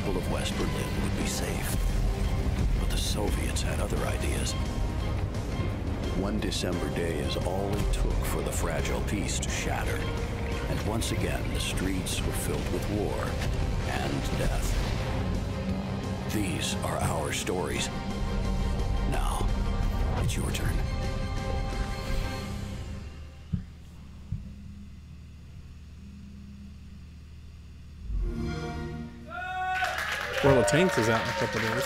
people of West Berlin would be safe. But the Soviets had other ideas. One December day is all it took for the fragile peace to shatter. And once again, the streets were filled with war and death. These are our stories. Now, it's your turn. World of Tanks is out in a couple of days.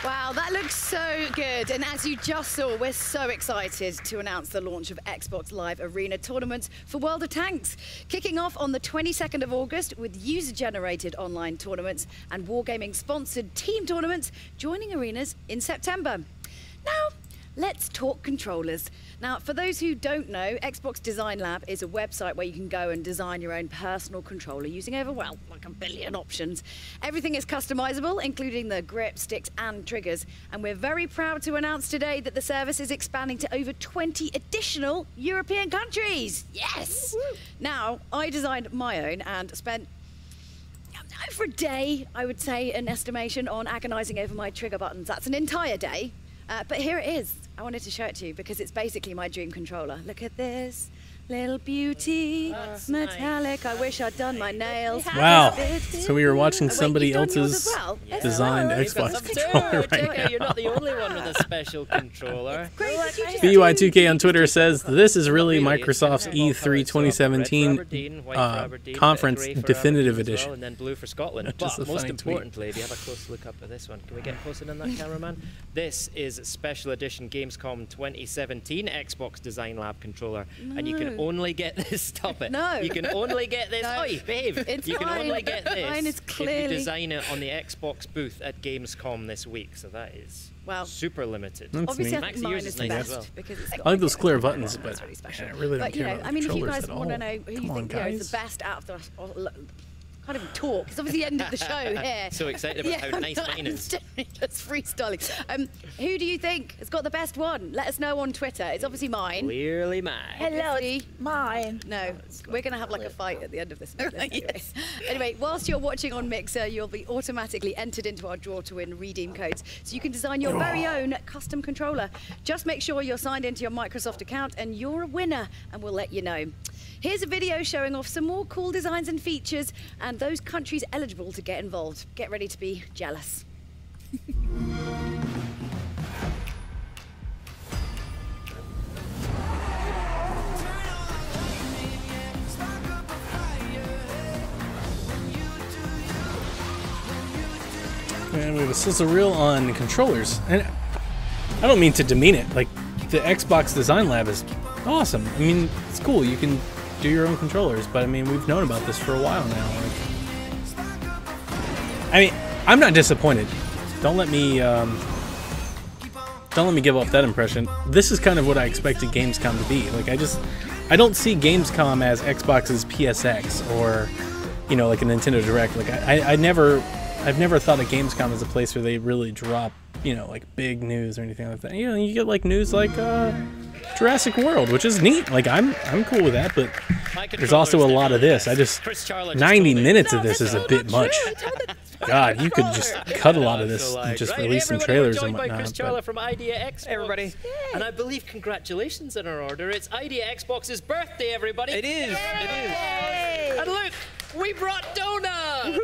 Wow, that looks so good. And as you just saw, we're so excited to announce the launch of Xbox Live Arena tournaments for World of Tanks, kicking off on the 22nd of August with user-generated online tournaments and Wargaming-sponsored team tournaments joining arenas in September. Now, let's talk controllers. Now, for those who don't know, Xbox Design Lab is a website where you can go and design your own personal controller using over, well, like a billion options. Everything is customizable, including the grip, sticks, and triggers. And we're very proud to announce today that the service is expanding to over 20 additional European countries. Yes! Now, I designed my own and spent over a day, I would say, an estimation on agonizing over my trigger buttons. That's an entire day. But here it is. I wanted to show it to you because it's basically my dream controller. Look at this. Little beauty, metallic. I wish I'd done my nails. Wow. So we were watching somebody else's designed Xbox controller right now. You're not the only one with a special controller. BY2K on Twitter says, this is really Microsoft's E3 2017 conference definitive edition. And then blue for Scotland. But most importantly, if you have a close look up at this one, can we get closer than that, cameraman? This is special edition Gamescom 2017 Xbox Design Lab controller. And you can only get this. Stop it. No. You can only get this. No. Oi, behave. It's you can fine. only get this Mine is clearly... if you design it on the Xbox booth at Gamescom this week. So that is super limited. That's obviously, neat. I think mine is the best because it's got I like those clear buttons, but but really special. I really don't but, you care know, about I mean, if you controllers guys at want to all. know who Come you on, think is the best out of the... Can't even talk. It's obviously the end of the show here. So excited about how nice mine is. Just freestyling. Who do you think has got the best one? Let us know on Twitter. It's obviously mine. Clearly mine. Hello, it's mine. No, we're going to have like a fight at the end of this. Yes. Anyway, whilst you're watching on Mixer, you'll be automatically entered into our draw to win redeem codes, so you can design your very own custom controller. Just make sure you're signed into your Microsoft account and you're a winner, and we'll let you know. Here's a video showing off some more cool designs and features and those countries eligible to get involved. Get ready to be jealous. And we have a sizzle reel on controllers. And I don't mean to demean it. Like, the Xbox Design Lab is awesome. I mean, it's cool. You can do your own controllers, but I mean, we've known about this for a while now. Like, I mean, I'm not disappointed. Don't let me give off that impression. This is kind of what I expected Gamescom to be. Like, I don't see Gamescom as Xbox's PSX or, you know, like a Nintendo Direct. Like, I've never thought of Gamescom as a place where they really drop, you know, like big news or anything like that. You know, you get like news like Jurassic World, which is neat. Like, I'm cool with that, but there's also a lot of this. 90 minutes of this is a bit much. God, you could just cut a lot of this and just release some trailers and whatnot. Chris Charla from Idea Xbox. Everybody. Yay. And I believe congratulations in our order. It's Idea Xbox's birthday, everybody. It is. Yay. It is. And look, we brought Donut.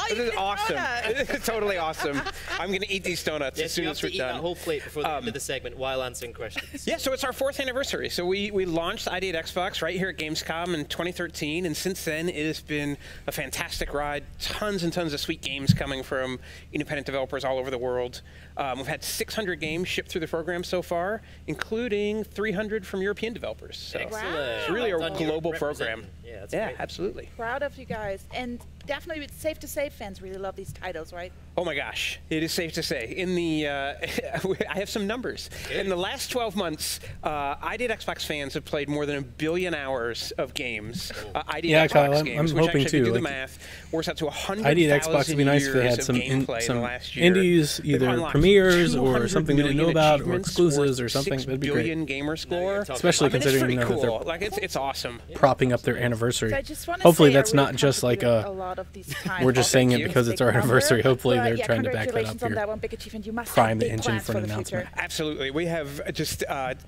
This is awesome. This is totally awesome. I'm going to eat these donuts as soon as we're done. You have to eat that whole plate before the end of the segment while answering questions. Yeah, so it's our 4th anniversary. So we launched Idea at Xbox right here at Gamescom in 2013, and since then it has been a fantastic ride. Tons and tons of sweet games coming from independent developers all over the world. We've had 600 games shipped through the program so far, including 300 from European developers. So it's really a global program. Yeah, absolutely. Proud of you guys. And definitely it's safe to say fans really love these titles, right? Oh my gosh, it is safe to say. In the, I have some numbers. In the last 12 months, I Did Xbox fans have played more than 1 billion hours of games. I Did Xbox Kyle, games, I'm which hoping actually, if too. you do the Like, math, works out to I Did Xbox 100,000 would be nice if they had years of some gameplay in the last year. indies, They've either unlocked premieres or 200 something we didn't know million about, or achievements, exclusives or worth something. 6 That'd be billion great. gamer score. Especially I mean, considering it's pretty that cool. they're Like it's awesome. propping up their anniversary. So I just wanna Hopefully say I that's really not just like a, lot of these we're just saying it because it's our Big number, anniversary. Hopefully but they're yeah, trying to back that up congratulations on here. that one big achievement. You must Prime have the big engine plans for for an the future. announcement. Absolutely. We have just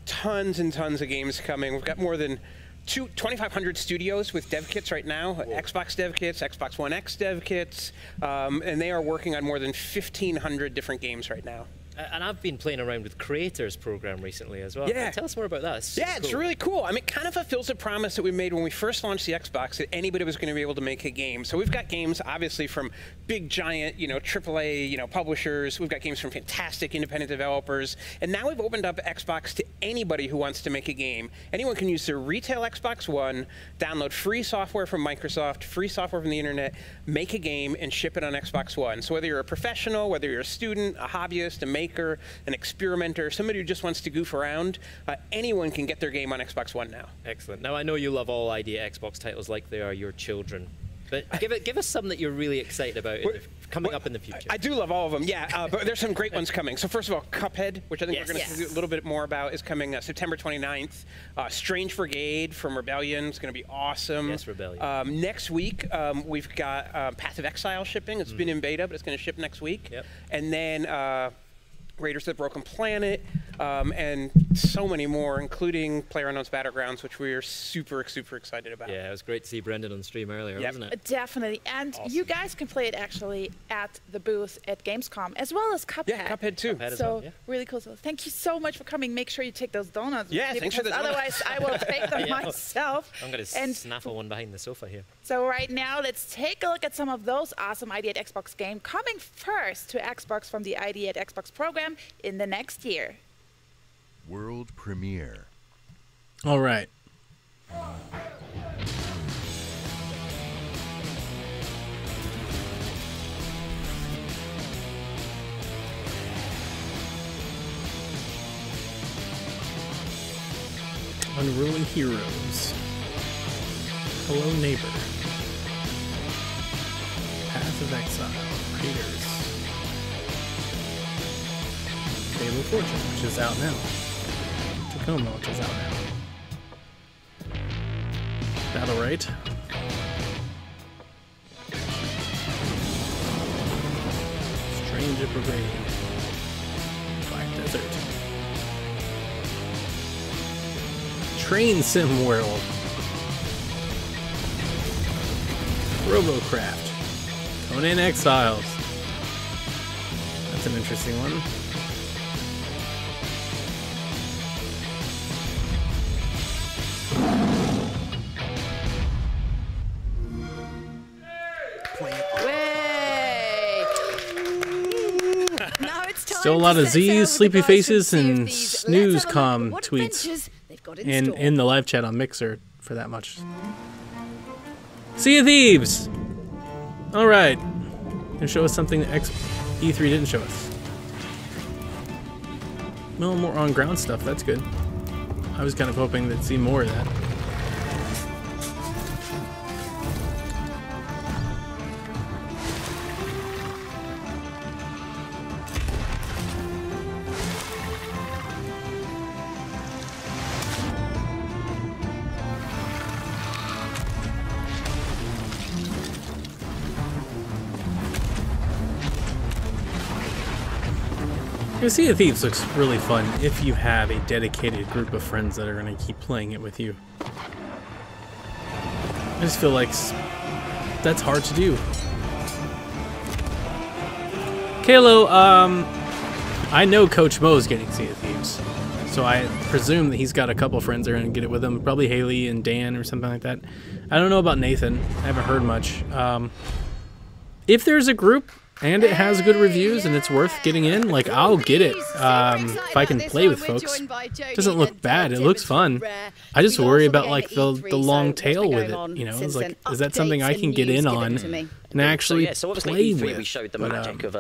tons and tons of games coming. We've got more than 2,500 studios with dev kits right now, Xbox dev kits, Xbox One X dev kits, and they are working on more than 1,500 different games right now. And I've been playing around with Creators program recently as well. Yeah. Tell us more about that. It's really cool. I mean, it kind of fulfills a promise that we made when we first launched the Xbox that anybody was going to be able to make a game. So we've got games, obviously, from big, giant, AAA, publishers. We've got games from fantastic independent developers. And now we've opened up Xbox to anybody who wants to make a game. Anyone can use their retail Xbox One, download free software from Microsoft, free software from the internet, make a game, and ship it on Xbox One. So whether you're a professional, whether you're a student, a hobbyist, a maker, an experimenter, somebody who just wants to goof around, anyone can get their game on Xbox One now. Excellent. Now I know you love all idea Xbox titles like they are your children, but give us some that you're really excited about coming up in the future. I do love all of them, yeah, but there's some great ones coming. So first of all, Cuphead, which I think we're going to do a little bit more about, is coming September 29th. Strange Brigade from Rebellion is going to be awesome. Yes, Rebellion. Next week, we've got Path of Exile shipping. It's been in beta, but it's going to ship next week. Yep. And then Raiders of the Broken Planet, and so many more, including PlayerUnknown's Battlegrounds, which we are super excited about. Yeah, it was great to see Brendan on stream earlier, wasn't it? Definitely. And you guys can play it actually at the booth at Gamescom, as well as Cuphead. Yeah, Cuphead too. Cuphead as So well, yeah. really cool. So thank you so much for coming. Make sure you take those donuts. Yeah, with me, thanks for the because otherwise I will take them Yeah. myself. I'm going to snaffle one behind the sofa here. So right now, let's take a look at some of those awesome ID at Xbox games coming first to Xbox from the ID at Xbox program in the next year. World premiere. All right. Unruly Heroes. Hello Neighbor. Path of Exile. Raiders. Fable Fortune, which is out now. Tacoma, which is out now. Battle Right. Stranger Brigade. Black Desert. Train Sim World. Robocraft. Conan Exiles. That's an interesting one. Way! Now it's time Still a lot to of set sail Z's, with sleepy the guys from faces, Sea of and Thieves. Let's have a look at snoozecom what tweets adventures they've got in store. in the live chat on Mixer for that much. Sea of Thieves! Alright. Gonna show us something that E3 didn't show us. No more on ground stuff, that's good. I was kind of hoping they'd see more of that. Sea of Thieves looks really fun if you have a dedicated group of friends that are going to keep playing it with you. I just feel like that's hard to do. Kalo, I know Coach Mo's getting Sea of Thieves, so I presume that he's got a couple friends that are going to get it with him. Probably Haley and Dan or something like that. I don't know about Nathan. I haven't heard much. If there's a group and it has good reviews and it's worth getting in, like, I'll get it if I can play with folks. It doesn't look bad. It looks fun. I just worry about like the long tail with it. You know, it's like, is that something I can get in on and actually so obviously play E3 with. we showed the But, magic of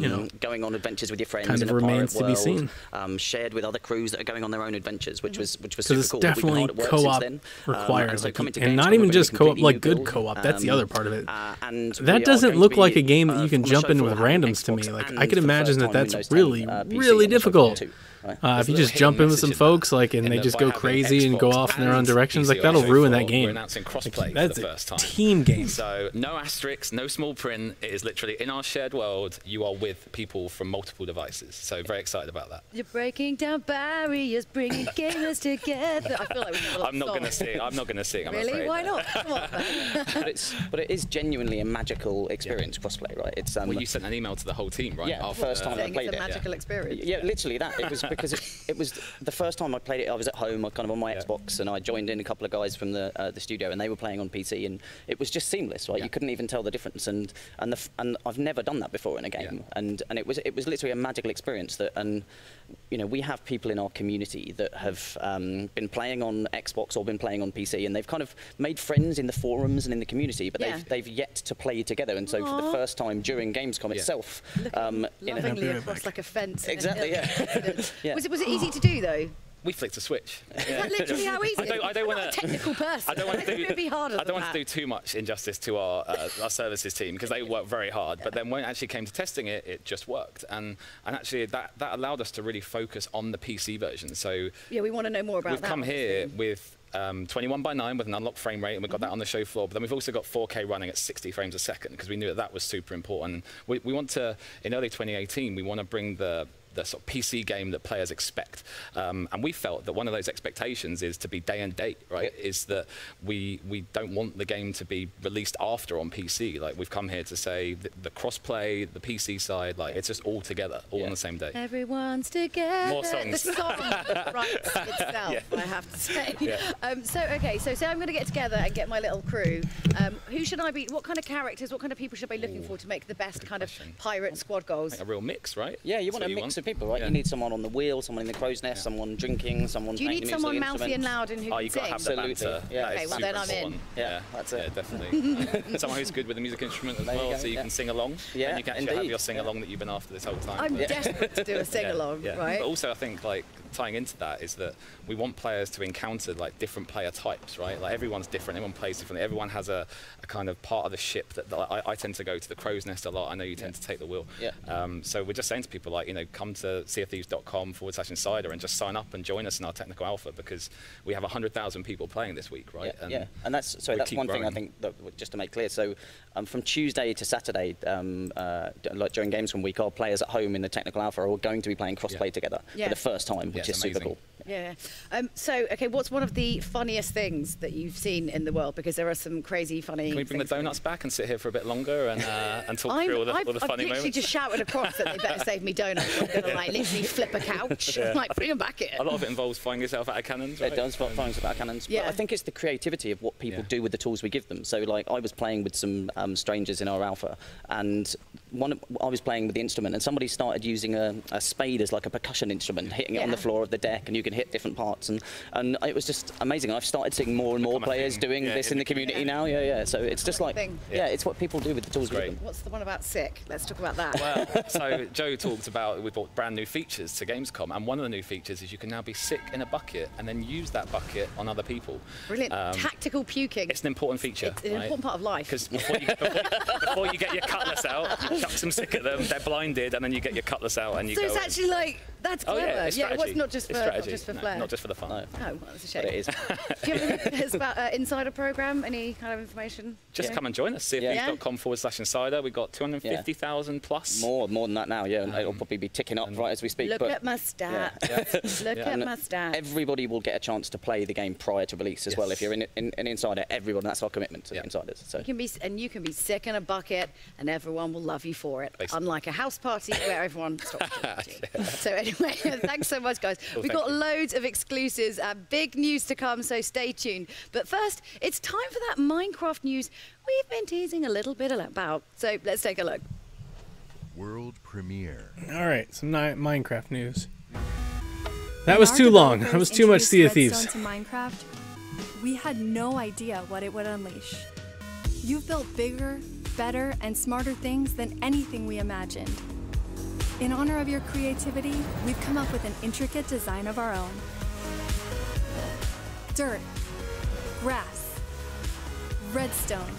you know, going on adventures with your friends kind in of a pirate remains to be world, seen. shared with other crews that are going on their own adventures, which was Because super it's cool. definitely We've been hard at work since co-op then. required, and so like, coming to and Gamescom, not we're even bringing just a co-op, completely like new good build, co-op. That's the other part of it. and That we are doesn't going look to like a be, game that you can on the jump show in floor with having randoms to me. Xbox Like and I could for the imagine first that time that's Windows 10, really, PC really on the show difficult. floor too, right? If you just jump in with some folks, like, and they just go crazy and go off in their own directions, like that'll ruin that game. We're announcing crossplay That's for the a first time. team game. So no asterisks, no small print. It is literally in our shared world. You are with people from multiple devices. So very excited about that. You're breaking down barriers, bringing gamers together. I feel like we have a lot I'm not of going to songs. sing. I'm not going to sing. I'm Really? afraid. Why not? Come on, man. but it is genuinely a magical experience, crossplay, right? It's Well, you sent an email to the whole team, right? Yeah, the first time I Saying played it's a it. magical experience. Yeah, literally that. It was because it was the first time I played it. I was at home, kind of on my Xbox, and I joined in a couple of guys from the studio, and they were playing on PC, and it was just seamless, right? You couldn't even tell the difference, and I've never done that before in a game, and it was literally a magical experience that, and you know, we have people in our community that have been playing on Xbox or been playing on PC, and they've kind of made friends in the forums and in the community, but they've yet to play together, and so for the first time during Gamescom itself, Lovingly across like a fence. Exactly, yeah. Was it easy to do though? We flicked a switch. Is that literally how easy? I don't want I'm not a technical person. I don't want to do. It'd be harder I don't than want to do too much injustice to our services team because they work very hard. But then when it actually came to testing it, it just worked, and actually that allowed us to really focus on the PC version. So yeah, we want to know more about we've that. come here with 21:9 with an unlocked frame rate, and we've got that on the show floor. But then we've also got 4K running at 60 frames a second because we knew that was super important. We want to, in early 2018, we want to bring the sort of PC game that players expect. And we felt that one of those expectations is to be day and date, right? Is that we don't want the game to be released after on PC. Like, we've come here to say the cross-play, the PC side, like, it's just all together, all on the same day. Everyone's together. More songs. The song writes itself, I have to say. So say I'm going to get together and get my little crew. Who should I be? What kind of characters, what kind of people should I be looking for to make the best kind of pirate squad goals? Like a real mix, right? Yeah, you want a mix of people, right? You need someone on the wheel, someone in the crow's nest, someone drinking, someone Do you playing need the someone musical mouthy and loud and who can you've got to sing? have the banter. Yeah. That Okay, is well super then I'm in. important. Yeah, that's it. Yeah, definitely. Someone who's good with the music instrument as well, so you can sing along. Yeah, and you can actually have your sing along that you've been after this whole time. I'm desperate to do a sing along, right? But also, I think like tying into that is that we want players to encounter like different player types, right? Like everyone's different, everyone plays differently, everyone has a kind of part of the ship that I tend to go to the crow's nest a lot. I know you tend to take the wheel. So we're just saying to people, like, you know, come to seaofthieves.com/insider and just sign up and join us in our technical alpha, because we have 100,000 people playing this week, right? And that's one thing I think that, just to make clear. So from Tuesday to Saturday, like during Gamescom week, our players at home in the technical alpha are going to be playing crossplay together for the first time, which is super cool. Yeah. Okay, what's one of the funniest things that you've seen in the world? Because there are some crazy, funny Can we bring the donuts back and sit here for a bit longer and talk through all the funny moments? I've literally just shouted across that they better save me donuts. I'm going to like literally flip a couch. Like, bring them back here. A lot of it involves flying yourself out of cannons, right? It does, flying yourself out of cannons. But I think it's the creativity of what people do with the tools we give them. So like, I was playing with some strangers in our alpha, and I was playing with the instrument, and somebody started using a spade as like a percussion instrument, hitting it on the floor of the deck, and you can hit different parts, and it was just amazing. I've started seeing more and more players doing this in the community now. So it's just like it's what people do with the tools we give them. What's the one about sick? Let's talk about that. Well, so Joe talked about we brought brand new features to Gamescom, and one of the new features is you can now be sick in a bucket and then use that bucket on other people. Brilliant. Tactical puking. It's an important feature. It's an important part of life. Because before you get your cutlass out, you chuck some sick at them, they're blinded, and then you get your cutlass out and you go. So it's actually like, that's clever. It's it was not just for flair. Not just for the fun. No, well, that's a shame. But it is. Do you have anything about Insider Program? Any kind of information? Just come and join us. seaofthieves.com/insider. We've got 250,000 plus. More than that now, yeah. It'll probably be ticking up right as we speak. Look at my stats. Look at my stats. Everybody will get a chance to play the game prior to release as well. If you're in an Insider, everyone, that's our commitment to the Insiders. So. You can be sick in a bucket, and everyone will love you for it. Basically. Unlike a house party where everyone stops talking to you. So anyway, thanks so much, guys. Well, We've got loads of exclusives, big news to come, so stay tuned. But first, it's time for that Minecraft news we've been teasing a little bit about. So let's take a look. World premiere. All right, some Minecraft news. That was too long. That was too much Sea of Thieves. To Minecraft, we had no idea what it would unleash. You've built bigger, better and smarter things than anything we imagined. In honor of your creativity, we've come up with an intricate design of our own. Dirt, grass, redstone,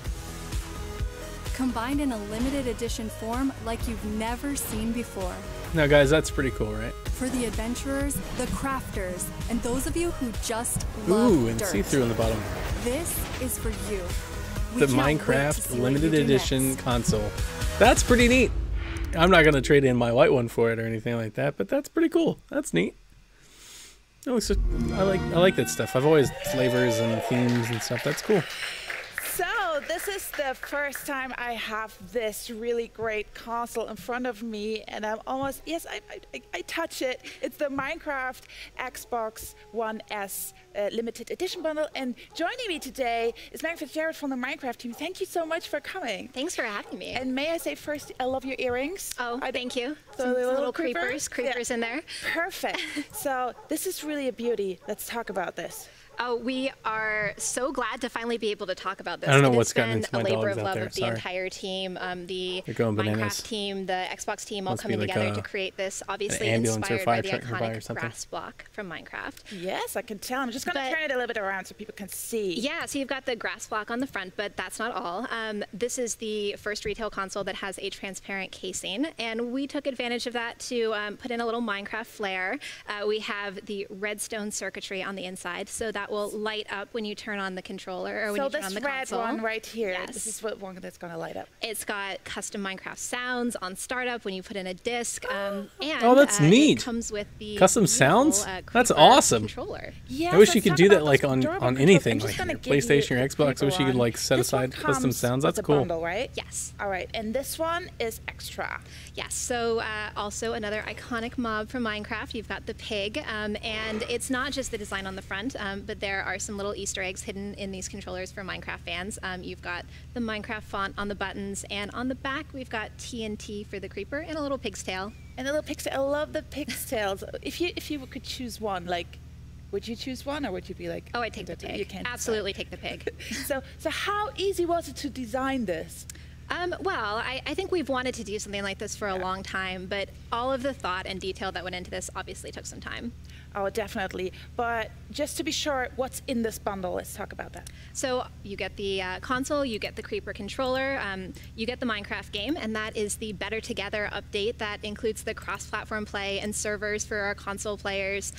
combined in a limited edition form like you've never seen before. Now, guys, that's pretty cool, right? For the adventurers, the crafters, and those of you who just love Ooh, and dirt. see-through on the bottom. This is for you. We The can't wait to Minecraft see what limited you do edition next. console. That's pretty neat. I'm not gonna trade in my white one for it or anything like that, but that's pretty cool. That's neat. No, it's just, I like that stuff. I've always flavors and themes and stuff. That's cool. So this is the first time I have this really great console in front of me, and I'm almost, yes, I touch it. It's the Minecraft Xbox One S limited edition bundle, and joining me today is Megan Fitzgerald from the Minecraft team. Thank you so much for coming. Thanks for having me. And may I say first, I love your earrings. Oh, thank you. So Some the little creepers in there. Perfect. So this is really a beauty. Let's talk about this. Oh, we are so glad to finally be able to talk about this. I don't know It what's has gotten been into my a labor dogs of out love there. of the Sorry. entire team, the They're going bananas. Minecraft team, the Xbox team, all Must be coming like together a- to create this. Obviously ambulance or inspired fire by the truck nearby or iconic something. grass block from Minecraft. Yes, I can tell. I'm just going to turn it a little bit around so people can see. Yeah, so you've got the grass block on the front, but that's not all. This is the first retail console that has a transparent casing, and we took advantage of that to put in a little Minecraft flair. We have the redstone circuitry on the inside, so that will light up when you turn on the controller or when So you turn this on the red console. one right here, Yes. this is what one that's going to light up. It's got custom Minecraft sounds on startup when you put in a disc, and Oh, that's neat. It comes with the Custom beautiful, sounds? That's Creeper awesome. controller. Yes, I wish you let's could talk do that about like those on durable anything, controls. I'm like just your gonna give PlayStation or you Xbox. I wish you could like set This one aside custom comes sounds. with That's a cool. bundle, right? Yes. All right, and this one is extra. Yes, so also another iconic mob from Minecraft. You've got the pig, and it's not just the design on the front, but there are some little Easter eggs hidden in these controllers for Minecraft fans. You've got the Minecraft font on the buttons, and on the back we've got TNT for the creeper and a little pig's tail. And the little pig's tail. I love the pig's tails. If you could choose one, like, would you choose one, or would you be like? Oh, I'd take the pig. You can't Absolutely take the pig. So how easy was it to design this? Well, I think we've wanted to do something like this for a long time, but all of the thought and detail that went into this obviously took some time. Oh, definitely. But just to be sure, what's in this bundle? Let's talk about that. So you get the console, you get the Creeper controller, you get the Minecraft game, and that is the Better Together update that includes the cross-platform play and servers for our console players.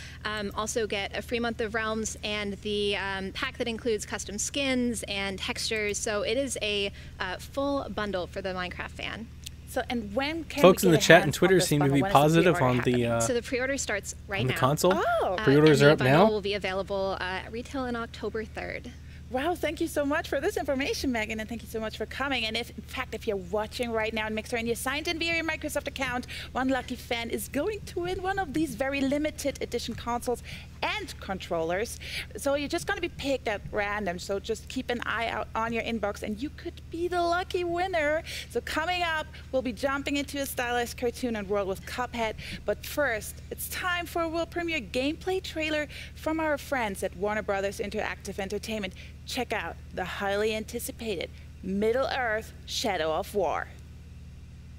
Also get a free month of Realms and the pack that includes custom skins and textures. So it is a full bundle for the Minecraft fan. So, and when can Folks we in the get chat hands and Twitter on this seem to bundle? be When is the positive pre-order on the happening? So the pre-order starts right on the now. console. Oh. Pre-orders and are up the bundle now. will be available at retail on October 3rd. Wow, thank you so much for this information, Megan, and thank you so much for coming. And if, in fact, if you're watching right now in Mixer and you're signed in via your Microsoft account, one lucky fan is going to win one of these very limited edition consoles and controllers. So you're just going to be picked at random. So just keep an eye out on your inbox, and you could be the lucky winner. So coming up, we'll be jumping into a stylized cartoon and world with Cuphead. But first, it's time for a world premiere gameplay trailer from our friends at Warner Brothers Interactive Entertainment. Check out the highly anticipated Middle-earth Shadow of War.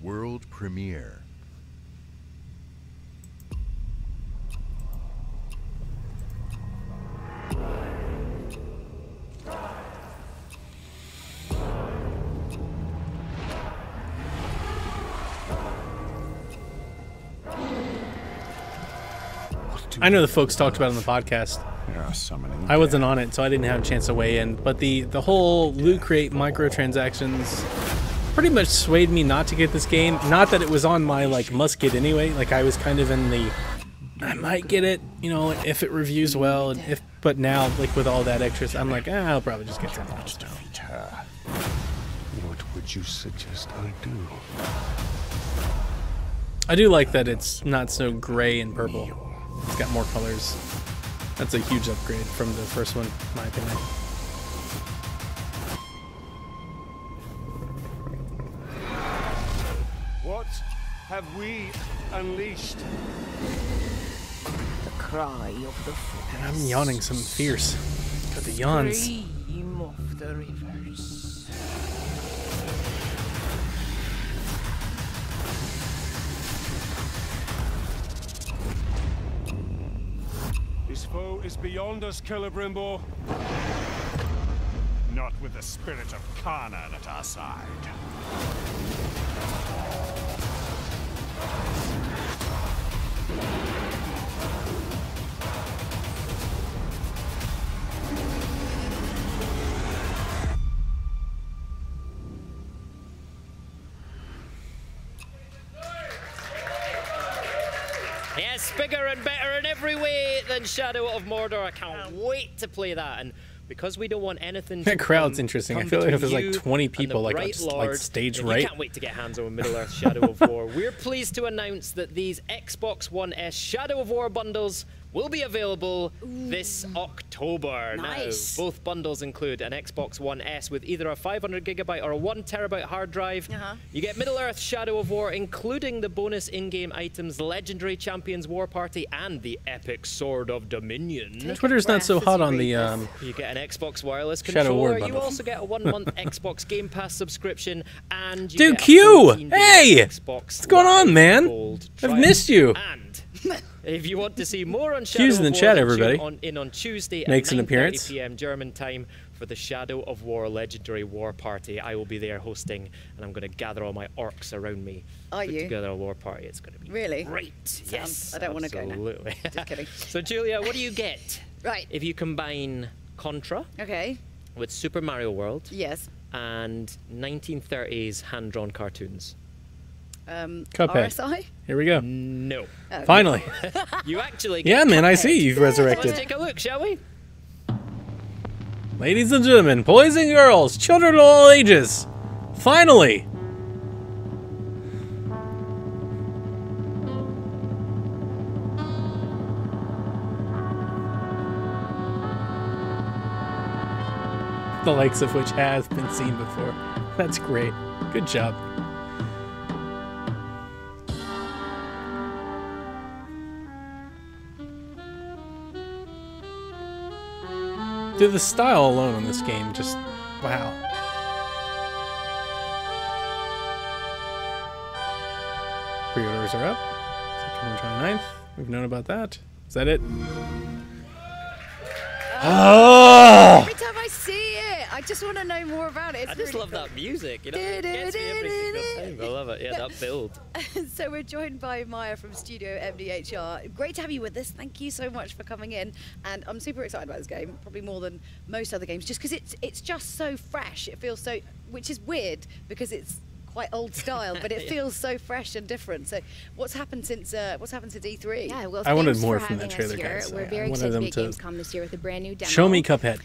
World premiere. I know the folks talked about it on the podcast. Yeah, summoning. I wasn't on it, so I didn't have a chance to weigh in. But the whole loot crate microtransactions pretty much swayed me not to get this game. Not that it was on my like must get anyway. Like I was kind of in the I might get it, you know, if it reviews well. And if but now like with all that extra, I'm like, I'll probably just get something else now. What would you suggest I do? I do like that it's not so gray and purple. It's got more colors. That's a huge upgrade from the first one, in my opinion. What have we unleashed? The cry of the forest. And I'm yawning some fierce. Got the yawns. Scream of the rivers. foe is beyond us, Celebrimbo. Not with the spirit of Kana at our side. Yes, bigger and better in every way than Shadow of Mordor. I can't wait to play that. And because we don't want anything That to crowd's interesting. I feel like if there's like 20 people like Bright Lord, stage you right. can't wait to get hands on Middle Earth Shadow of War. We're pleased to announce that these Xbox One S Shadow of War bundles will be available this October. Nice. Now, both bundles include an Xbox One S with either a 500GB or a 1TB hard drive. You get Middle Earth Shadow of War, including the bonus in-game items, Legendary Champions War Party, and the Epic Sword of Dominion. Twitter's not so hot on the You get an Xbox wireless Shadow War controller. You bundle. also get a 1-month Xbox Game Pass subscription, and you Dude, get a Q! 14-day Hey! Xbox What's going on, Live man? Gold I've trial. missed you. And if you want to see more on Shadow Q's of in the War, chat, then everybody. tune on Tuesday Makes at an appearance. 9:30 p.m. German time for the Shadow of War Legendary War Party. I will be there hosting, and I'm going to gather all my orcs around me. Are put you? together a war party. It's going to be Really? great. Yes, I don't want to go now. absolutely. Just kidding. So, Julia, what do you get Right. if you combine Contra Okay. with Super Mario World Yes. and 1930s hand-drawn cartoons? Cuphead. RSI? Here we go. No. Oh. Finally. You actually get Yeah, man, I Cuphead. see you've resurrected. Let's take a look, shall we? Ladies and gentlemen, boys and girls, children of all ages, finally! The likes of which has been seen before. That's great. Good job. Dude, the style alone in this game just, wow. Pre-orders are up. September 29th. We've known about that. Is that it? Oh! Every time I see it, I just want to know more about it. It's I just really love cool. that music. You know, it gets me every single time. I love it. Yeah, that build. So we're joined by Maya from Studio MDHR. Great to have you with us. Thank you so much for coming in. And I'm super excited about this game, probably more than most other games, just because it's just so fresh. It feels so, which is weird because it's quite old style, but it Yeah. feels so fresh and different. So what's happened since E3? Yeah, well, I wanted thanks more for from that having us trailer, here. guys. We're I very wanted excited to them be at to Gamescom this year with a brand new demo. show me Cuphead.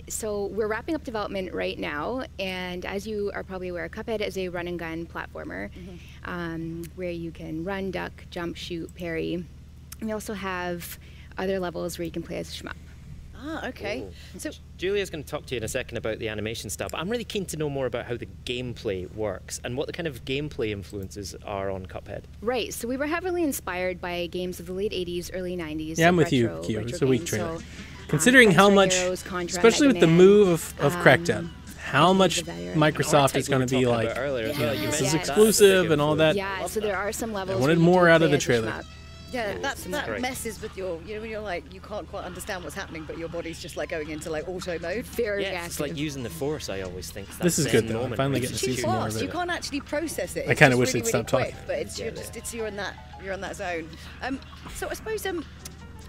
So we're wrapping up development right now, and as you are probably aware, Cuphead is a run and gun platformer where you can run, duck, jump, shoot, parry. And we also have other levels where you can play as a shmup. Ah, okay. So Julia's going to talk to you in a second about the animation stuff. I'm really keen to know more about how the gameplay works and what the kind of gameplay influences are on Cuphead. Right, so we were heavily inspired by games of the late 80s, early 90s. Yeah, I'm so with you, retro- Q. retro It's a weak games. trailer. So, Considering how Gunstar much, Heroes, Contra, especially Mega with the Man, move of Crackdown, how much of that era. Microsoft is going to be like, this is exclusive and all that. Yeah, so there are some levels. I wanted where you more do out of play the as a trailer. shmup. yeah, That's that great. messes with your, you know, when you're like, you can't quite understand what's happening, but your body's just like going into like auto mode. Very Yeah, it's like using the Force, I always think. This is good, though. I'm Moment. finally It's getting to see Too some more of fast. You it. can't actually process it. I It's kinda just wish really, they'd stop really quick, talking. but it's you're in that zone. So I suppose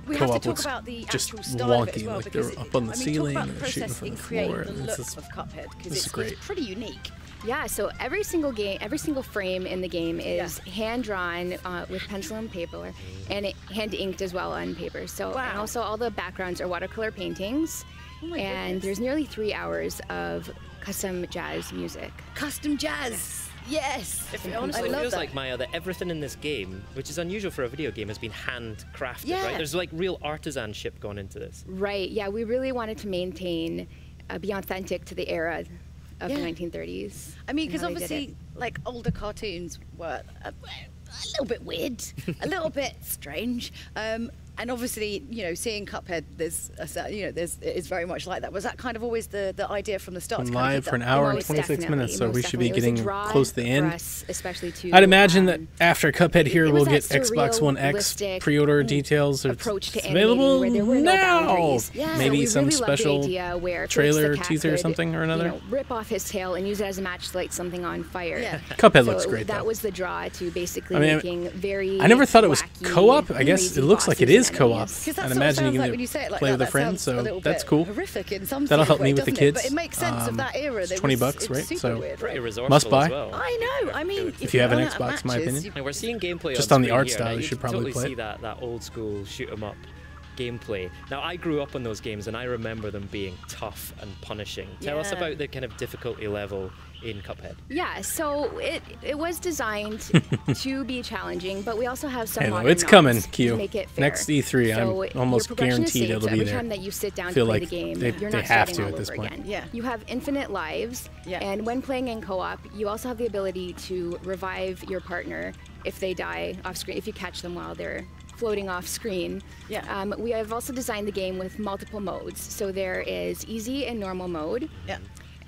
we have to Co-op talk looks about the just actual style of it as wonky, well, like because they're up on the I mean, ceiling talk and about the they're shooting process from in the creating floor, the and look this is- of Cuphead, because this is great. it's pretty unique. Yeah, so every single frame in the game is hand drawn with pencil and paper, and hand inked as well on paper. So, and also all the backgrounds are watercolor paintings, Oh my and goodness. there's nearly 3 hours of custom jazz music. Custom jazz. Yes. It honestly feels like, Maya, that everything in this game, which is unusual for a video game, has been handcrafted, Yeah. right? There's like real artisanship gone into this. Right. Yeah, we really wanted to maintain, be authentic to the era of Yeah. the 1930s. I mean, and because how they did obviously, like older cartoons were a little bit weird, a little bit strange. And obviously, you know, seeing Cuphead, it's very much like that. Was that kind of always the idea from the start? Been live for an hour and 26 minutes, so we should be getting close to the end. Especially to, I'd imagine that after Cuphead here, we'll get Xbox One X pre-order details. It's available now. Maybe some special trailer, teaser, or something or another. Rip off his tail and use it as a match to light something on fire. Yeah. Cuphead looks great, That though. was the draw to basically making very. I never thought it was co-op. I guess it looks like it is co-op. I'd imagine you can play with a friend, so that's cool. That'll help me with the kids. But it makes sense of that era. It's $20, right? So Pretty resourceful must buy. as well. I know. I mean, if you have an Xbox, in my opinion. And we're seeing gameplay just on the screen art here. style. Now, You should probably totally play see it. that old school shoot 'em up gameplay. Now, I grew up on those games and I remember them being tough and punishing. Tell us about the kind of difficulty level in Cuphead. Yeah, so it was designed to be challenging, but we also have some Hey, modern it's coming, mods Q. to make it fair. Next E3, So I'm almost your progression is guaranteed saved, it'll so be every there. time that you sit down Feel to play like the game, they you're not have starting to all at this over point. again. Yeah. You have infinite lives, and when playing in co-op, you also have the ability to revive your partner if they die off screen, if you catch them while they're floating off screen. Yeah. We have also designed the game with multiple modes. So there is easy and normal mode. Yeah.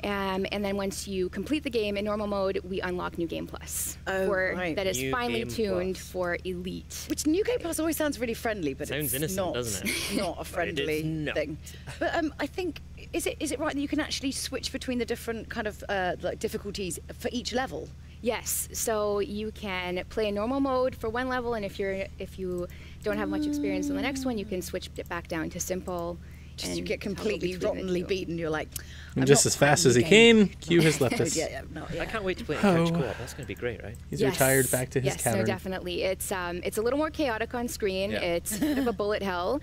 And then once you complete the game in normal mode, we unlock New Game Plus. Right. That is New finely Game tuned for Elite. Which New Game Plus always sounds really friendly, but Sounds it's innocent, not, doesn't it? not a friendly thing. But I think, is it right that you can actually switch between the different kind of like difficulties for each level? Yes, so you can play in normal mode for one level, and if you don't have much experience on the next one, you can switch it back down to simple. And you get completely rottenly beaten. You're like, And just as fast as he came, Q has left us. I can't wait to play couch co-op. That's going to be great, right? He's retired back to his cavern. No, definitely. It's a little more chaotic on screen. Yeah. It's a bit of a bullet hell.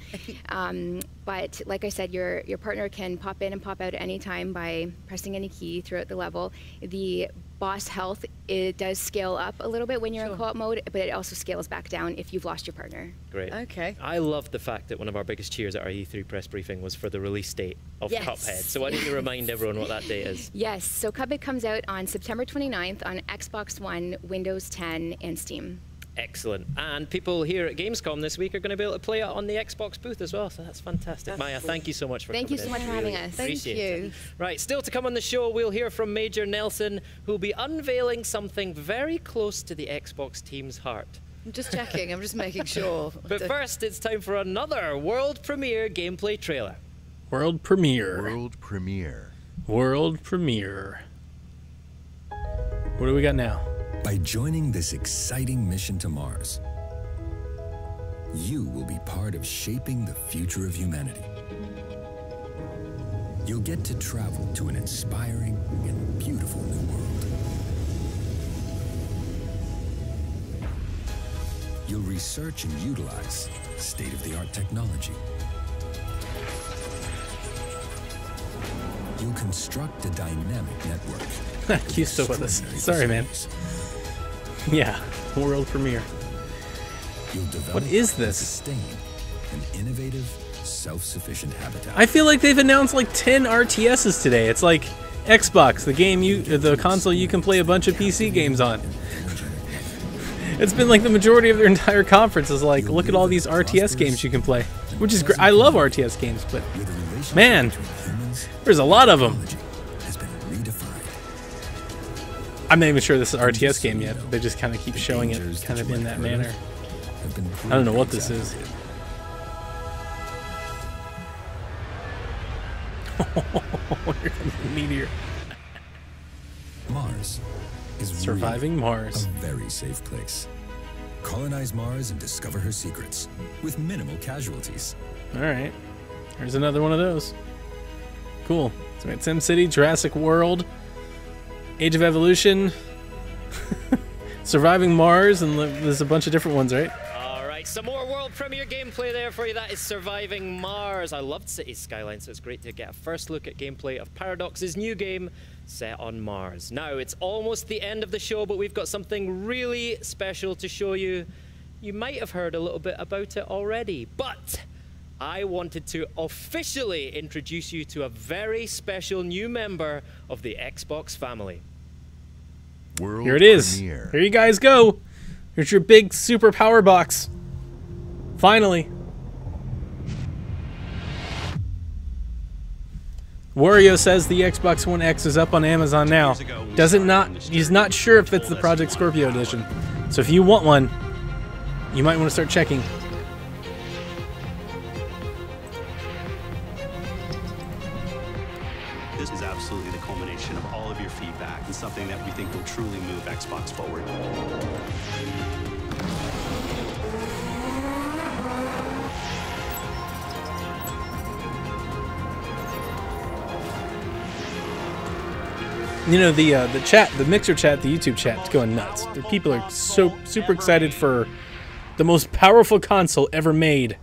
But like I said, your partner can pop in and pop out at any time by pressing any key throughout the level. The boss health, it does scale up a little bit when you're in co-op mode, but it also scales back down if you've lost your partner. Great. Okay. I love the fact that one of our biggest cheers at our E3 press briefing was for the release date of Yes. Cuphead. So why don't you remind everyone what that date is? Yes, so Cuphead comes out on September 29th on Xbox One, Windows 10, and Steam. Excellent. And people here at Gamescom this week are going to be able to play it on the Xbox booth as well, so that's fantastic. Maya, thank you so much for Thank coming you so in. much for Really having us. appreciate it. Right, still to come on the show, we'll hear from Major Nelson, who'll be unveiling something very close to the Xbox team's heart. I'm just checking. I'm just making sure. But first, it's time for another world premiere gameplay trailer. World premiere. World premiere. World premiere. What do we got now? By joining this exciting mission to Mars, you will be part of shaping the future of humanity. You'll get to travel to an inspiring and beautiful new world. You'll research and utilize state-of-the-art technology. You'll construct a dynamic network. Q's still with us. Sorry, man. Yeah, world premiere. You'll develop What is and this? sustain an innovative, self-sufficient habitat. I feel like they've announced like 10 RTSs today. It's like Xbox, the console you can play a bunch of PC games on. It's been like the majority of their entire conference is like, look at all these RTS games you can play, which is great. I love RTS games, but man, there's a lot of them. I'm not even sure this is an RTS game yet. They just kind of keep showing it kind of in that manner. I don't know what this is. Here comes the meteor. Mars is Surviving really Mars. a very safe place. Colonize Mars and discover her secrets with minimal casualties. All right, there's another one of those. Cool. So we got SimCity, Jurassic World, Age of Evolution, Surviving Mars, and there's a bunch of different ones, right? All right, some more world premiere gameplay there for you. That is Surviving Mars. I loved Cities Skyline, so it's great to get a first look at gameplay of Paradox's new game set on Mars. Now, it's almost the end of the show, but we've got something really special to show you. You might have heard a little bit about it already, but I wanted to officially introduce you to a very special new member of the Xbox family. World Here it is. premiere. Here you guys go. Here's your big super power box. Finally. Wario says the Xbox One X is up on Amazon now. He's not sure if it's the Project Scorpio edition. So if you want one, you might want to start checking. This is absolutely the culmination of all of your feedback and something that we think will truly move Xbox forward. You know, the chat, the Mixer chat, the YouTube chat, is going nuts. The people are so super excited for the most powerful console ever made.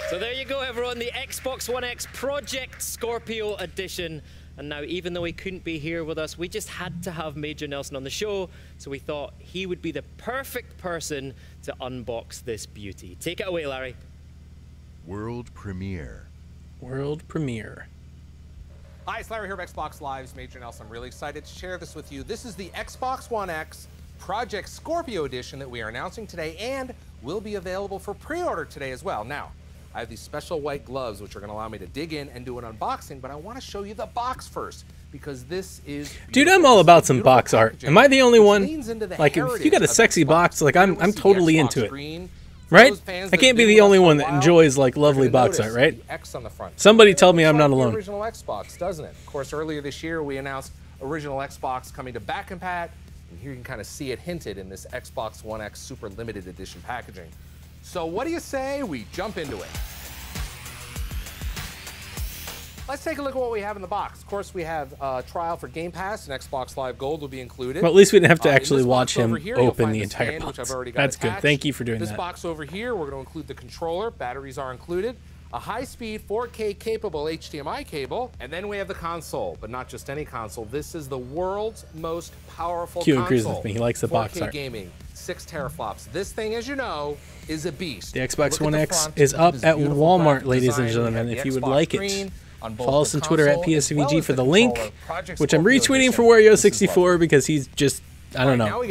So there you go, everyone, the Xbox One X Project Scorpio Edition. And now, even though he couldn't be here with us, we just had to have Major Nelson on the show, so we thought he would be the perfect person to unbox this beauty. Take it away, Larry. World premiere. World premiere. Hi, it's Larry here of Xbox Live's Major Nelson. I'm really excited to share this with you. This is the Xbox One X Project Scorpio Edition that we are announcing today and will be available for pre-order today as well. Now, I have these special white gloves which are going to allow me to dig in and do an unboxing, but I want to show you the box first because this is beautiful. Dude, I'm all about some box art. Am I the only one? Like, if you got a sexy box, like I'm totally into it. Right? I can't be the only one that enjoys like lovely box art, right? X on the front. Somebody tell me I'm not alone. Original Xbox, doesn't it? Of course, earlier this year we announced original Xbox coming to back and pat, and here you can kind of see it hinted in this Xbox One X Super Limited Edition packaging. So what do you say we jump into it? Let's take a look at what we have in the box. Of course, we have a trial for Game Pass, and Xbox Live Gold will be included. Well, at least we didn't have to actually watch him open the entire box. That's good. Thank you for doing that. This box over here, we're going to include the controller. Batteries are included. A high-speed 4K capable HDMI cable. And then we have the console, but not just any console. This is the world's most powerful console. Q agrees with me. He likes the box art. 4K gaming, 6 teraflops. This thing, as you know, is a beast. The Xbox One X is up at Walmart, ladies and gentlemen, if you would like it. Follow us on Twitter at PSVG for the link, which I'm retweeting for Wario64 because he's just, I don't know.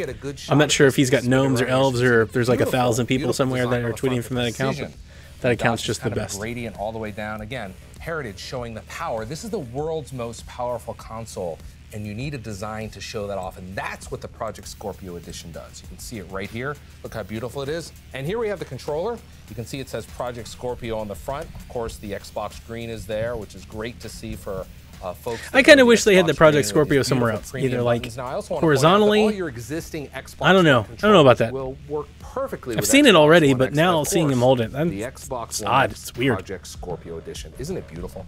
I'm not sure if he's got gnomes or elves or if there's like 1,000 people somewhere that are tweeting from that account, but that account's just the best. Gradient all the way down. Again, Heritage showing the power. This is the world's most powerful console, and you need a design to show that off, and that's what the Project Scorpio Edition does. You can see it right here. Look how beautiful it is. And here we have the controller. You can see it says Project Scorpio on the front. Of course, the Xbox green is there, which is great to see for folks. I kind of wish they had the Project Scorpio somewhere else, either like horizontally. I don't know. I don't know about that. Will work perfectly. I've seen it already, but now seeing him hold it, it's odd. It's weird. Project Scorpio Edition. Isn't it beautiful?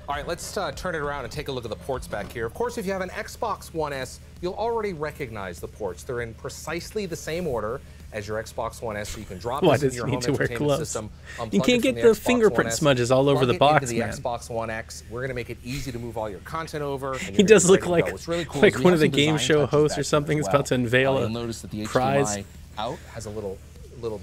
All right, let's turn it around and take a look at the ports back here. Of course, if you have an Xbox One S, you'll already recognize the ports. They're in precisely the same order as your Xbox One S, so you can drop this into your home entertainment system. You can't get the fingerprint smudges all over the box, man. Into the Xbox One X. We're going to make it easy to move all your content over. He does look like one of the game show hosts or something is about to unveil a prize. Out has a little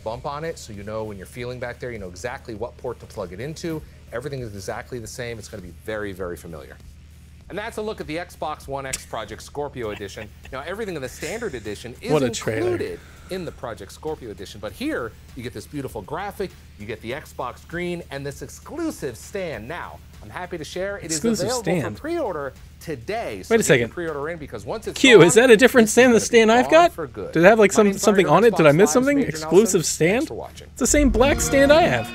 bump on it, so you know when you're feeling back there, you know exactly what port to plug it into. Everything is exactly the same. It's going to be very, very familiar. And that's a look at the Xbox One X Project Scorpio Edition. Now, everything in the standard edition is included in the Project Scorpio Edition, but here you get this beautiful graphic, you get the Xbox Green, and this exclusive stand. Now, I'm happy to share it is available for pre-order today. So wait a second. Pre-order in because once it's Q, gone, is that a different stand than the stand I've got? Does it have like something on it? Did I miss something? Exclusive stand? It's the same black stand I have.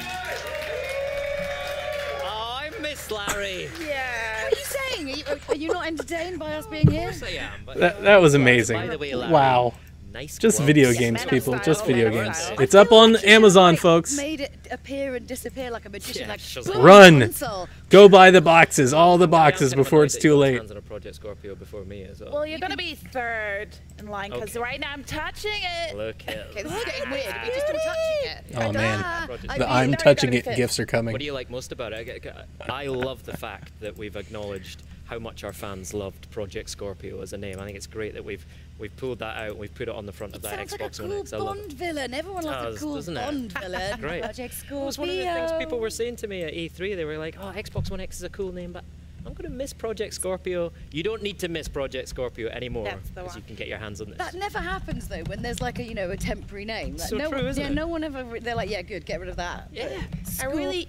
Larry. Yeah. What are you saying? Are you not entertained by us being here? Of course I am. But that was amazing. By the way, Larry, wow. Nice just gloves. video games, people. Just video games. It's up on Amazon, folks. Made it appear and disappear like a magician. Like, run. Go buy the boxes, all the boxes before it's too late. On a Project Scorpio before me as well. Well, you're going to be third in line because right now I'm touching it. Look at okay, this is getting weird. We're just touching it. Oh, man. The I'm touching it gifts are coming. What do you like most about it? I love the fact that we've acknowledged how much our fans loved Project Scorpio as a name. I think it's great that we've pulled that out and we've put it on the front of that Xbox One X. It sounds like a cool Bond villain. Everyone loves a cool Bond villain. Great. Project Scorpio. It was one of the things people were saying to me at E3. They were like, oh, Xbox One X is a cool name, but I'm going to miss Project Scorpio. You don't need to miss Project Scorpio anymore That's the because one. you can get your hands on this. That never happens though when there's like a a temporary name. Like, So no, true, isn't it? no one ever. They're like, yeah, good, get rid of that. Yeah, I really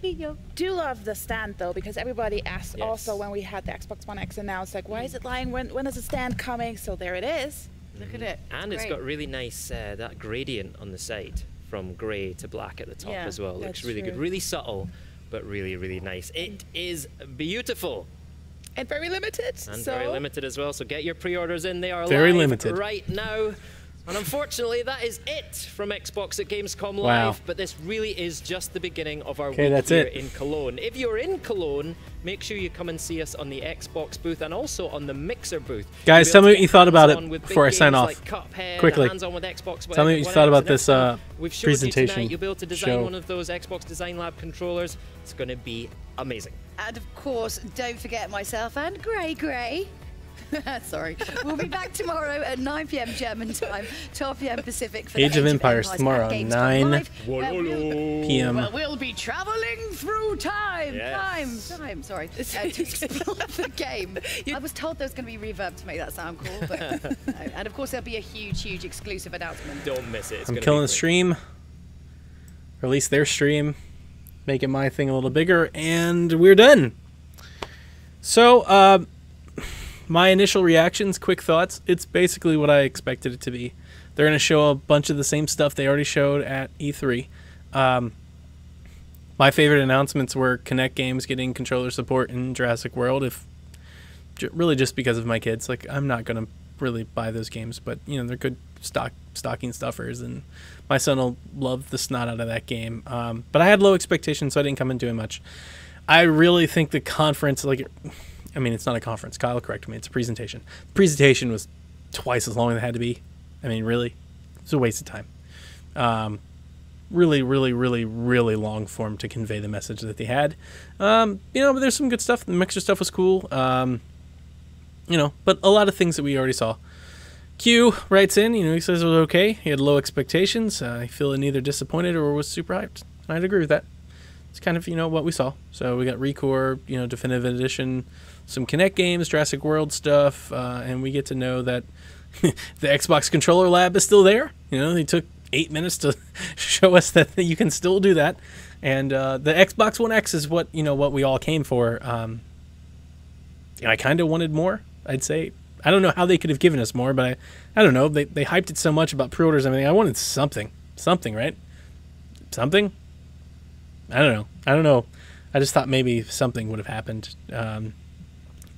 do love the stand though, because everybody asked also when we had the Xbox One X announced, like, why is it lying? When is the stand coming? So there it is. Look at it. And it's got really nice that gradient on the side from grey to black at the top Yeah, as well. Looks that's really good. true. Really subtle, but really, really nice. It is beautiful. And very limited. And so very limited as well. So get your pre-orders in. They are Very live limited. right now. And unfortunately, that is it from Xbox at Gamescom Live. Wow. But this really is just the beginning of our Okay, week that's here it. in Cologne. If you're in Cologne, make sure you come and see us on the Xbox booth and also on the Mixer booth. Guys, You'll tell be me able what you to thought get about hands-on it with big before I sign games off. like Cuphead, Quickly. hands-on with Xbox, Tell me what you thought about this We've showed presentation you tonight. You'll be able to design show. one of those Xbox Design Lab controllers. It's going to be amazing. And of course, don't forget myself and Gray. Sorry. We'll be back tomorrow at 9 p.m. German time, 12 p.m. Pacific for Age the of Empires tomorrow, at Gamescom 9 Live, where p.m. Well, we'll be traveling through time. Yes. Time. Sorry. To explore the game. I was told there was going to be reverb to make that sound cool, but no. And of course, there'll be a huge exclusive announcement. Don't miss it. It's I'm gonna killing be the stream. Release their stream. Making my thing a little bigger. And we're done. So, my initial reactions, quick thoughts. It's basically what I expected it to be. They're going to show a bunch of the same stuff they already showed at E3. My favorite announcements were Kinect games getting controller support in Jurassic World. Really just because of my kids. Like, I'm not going to really buy those games, but they're good stocking stuffers, and my son will love the snot out of that game. But I had low expectations, so I didn't come in doing much. I really think the conference, it's not a conference. Kyle corrected me. It's a presentation. The presentation was twice as long as it had to be. Really, it's a waste of time. Really, really, really, really long form to convey the message that they had. But there's some good stuff. The Mixer stuff was cool. But a lot of things that we already saw. Q writes in, he says it was okay. He had low expectations. I feel neither disappointed or was super hyped. And I'd agree with that. It's kind of, what we saw. So we got Recore, Definitive Edition, some Kinect games, Jurassic World stuff, and we get to know that the Xbox controller lab is still there. They took 8 minutes to show us that you can still do that. And the Xbox One X is what we all came for. I kind of wanted more, I'd say. I don't know how they could have given us more, but I don't know. They hyped it so much about pre-orders and everything. I wanted something. Something, right? Something? I don't know. I just thought maybe something would have happened.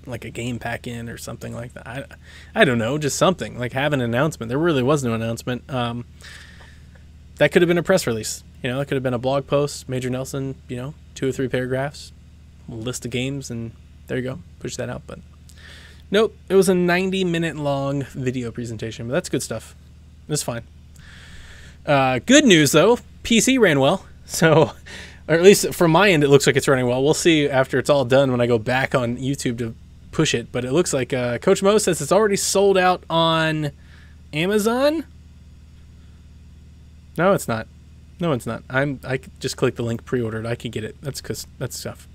Like a game pack in or something like that. I don't know. Just something. Like have an announcement. There really was no announcement. That could have been a press release. It could have been a blog post. Major Nelson, 2 or 3 paragraphs. List of games, and there you go. Push that out. But nope. It was a 90-minute long video presentation. But that's good stuff. It's fine. Good news, though. PC ran well. So... or at least from my end, it looks like it's running well. We'll see after it's all done when I go back on YouTube to push it. But it looks like Coach Mo says it's already sold out on Amazon. No, it's not. No, it's not. I could just click the link pre-ordered. I could get it. That's stuff.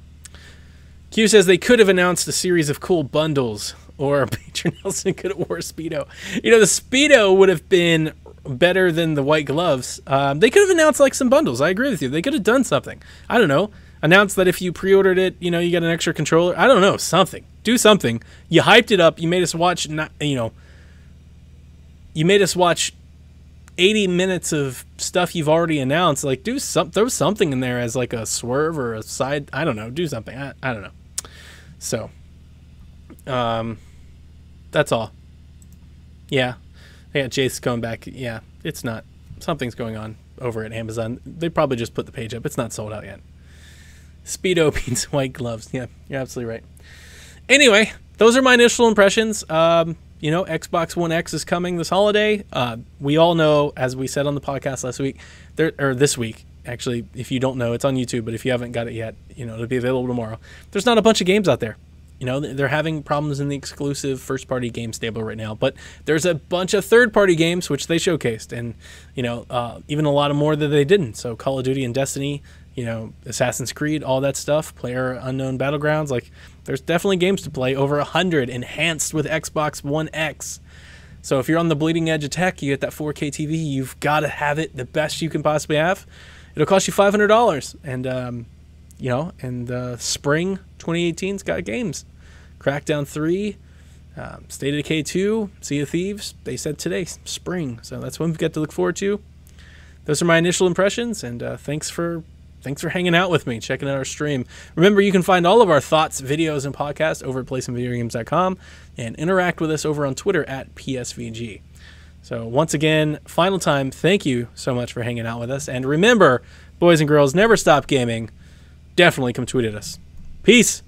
Q says they could have announced a series of cool bundles, or Major Nelson could have wore a Speedo. The Speedo would have been better than the white gloves. They could have announced some bundles. I agree with you. They could have done something. I don't know. Announced that if you pre-ordered it, you get an extra controller. I don't know. Something. Do something. You hyped it up. You made us watch. You made us watch 80 minutes of stuff you've already announced. Throw something in there as a swerve or a side. I don't know. Do something. I don't know. So, that's all. Yeah. Yeah, Jace's going back. Yeah, it's not. Something's going on over at Amazon. They probably just put the page up. It's not sold out yet. Speedo means white gloves. Yeah, you're absolutely right. Anyway, those are my initial impressions. Xbox One X is coming this holiday. We all know, as we said on the podcast last week, this week, actually, if you don't know, it's on YouTube, but if you haven't got it yet, it'll be available tomorrow. There's not a bunch of games out there. They're having problems in the exclusive first-party game stable right now, but there's a bunch of third-party games which they showcased, and even a lot of more that they didn't. So Call of Duty and Destiny, you know, Assassin's Creed, all that stuff, PlayerUnknown Battlegrounds. Like, there's definitely games to play. Over 100 enhanced with Xbox One X. So if you're on the bleeding edge of tech, you get that 4K TV, you've got to have it the best you can possibly have. It'll cost you $500. And, you know, and spring 2018's got games. Crackdown 3, State of Decay 2, Sea of Thieves. They said today, spring. So that's what we've got to look forward to. Those are my initial impressions, and thanks for hanging out with me, checking out our stream. Remember, you can find all of our thoughts, videos, and podcasts over at playsomvideogames.com and interact with us over on Twitter at PSVG. So once again, final time, thank you so much for hanging out with us. And remember, boys and girls, never stop gaming. Definitely come tweet at us. Peace.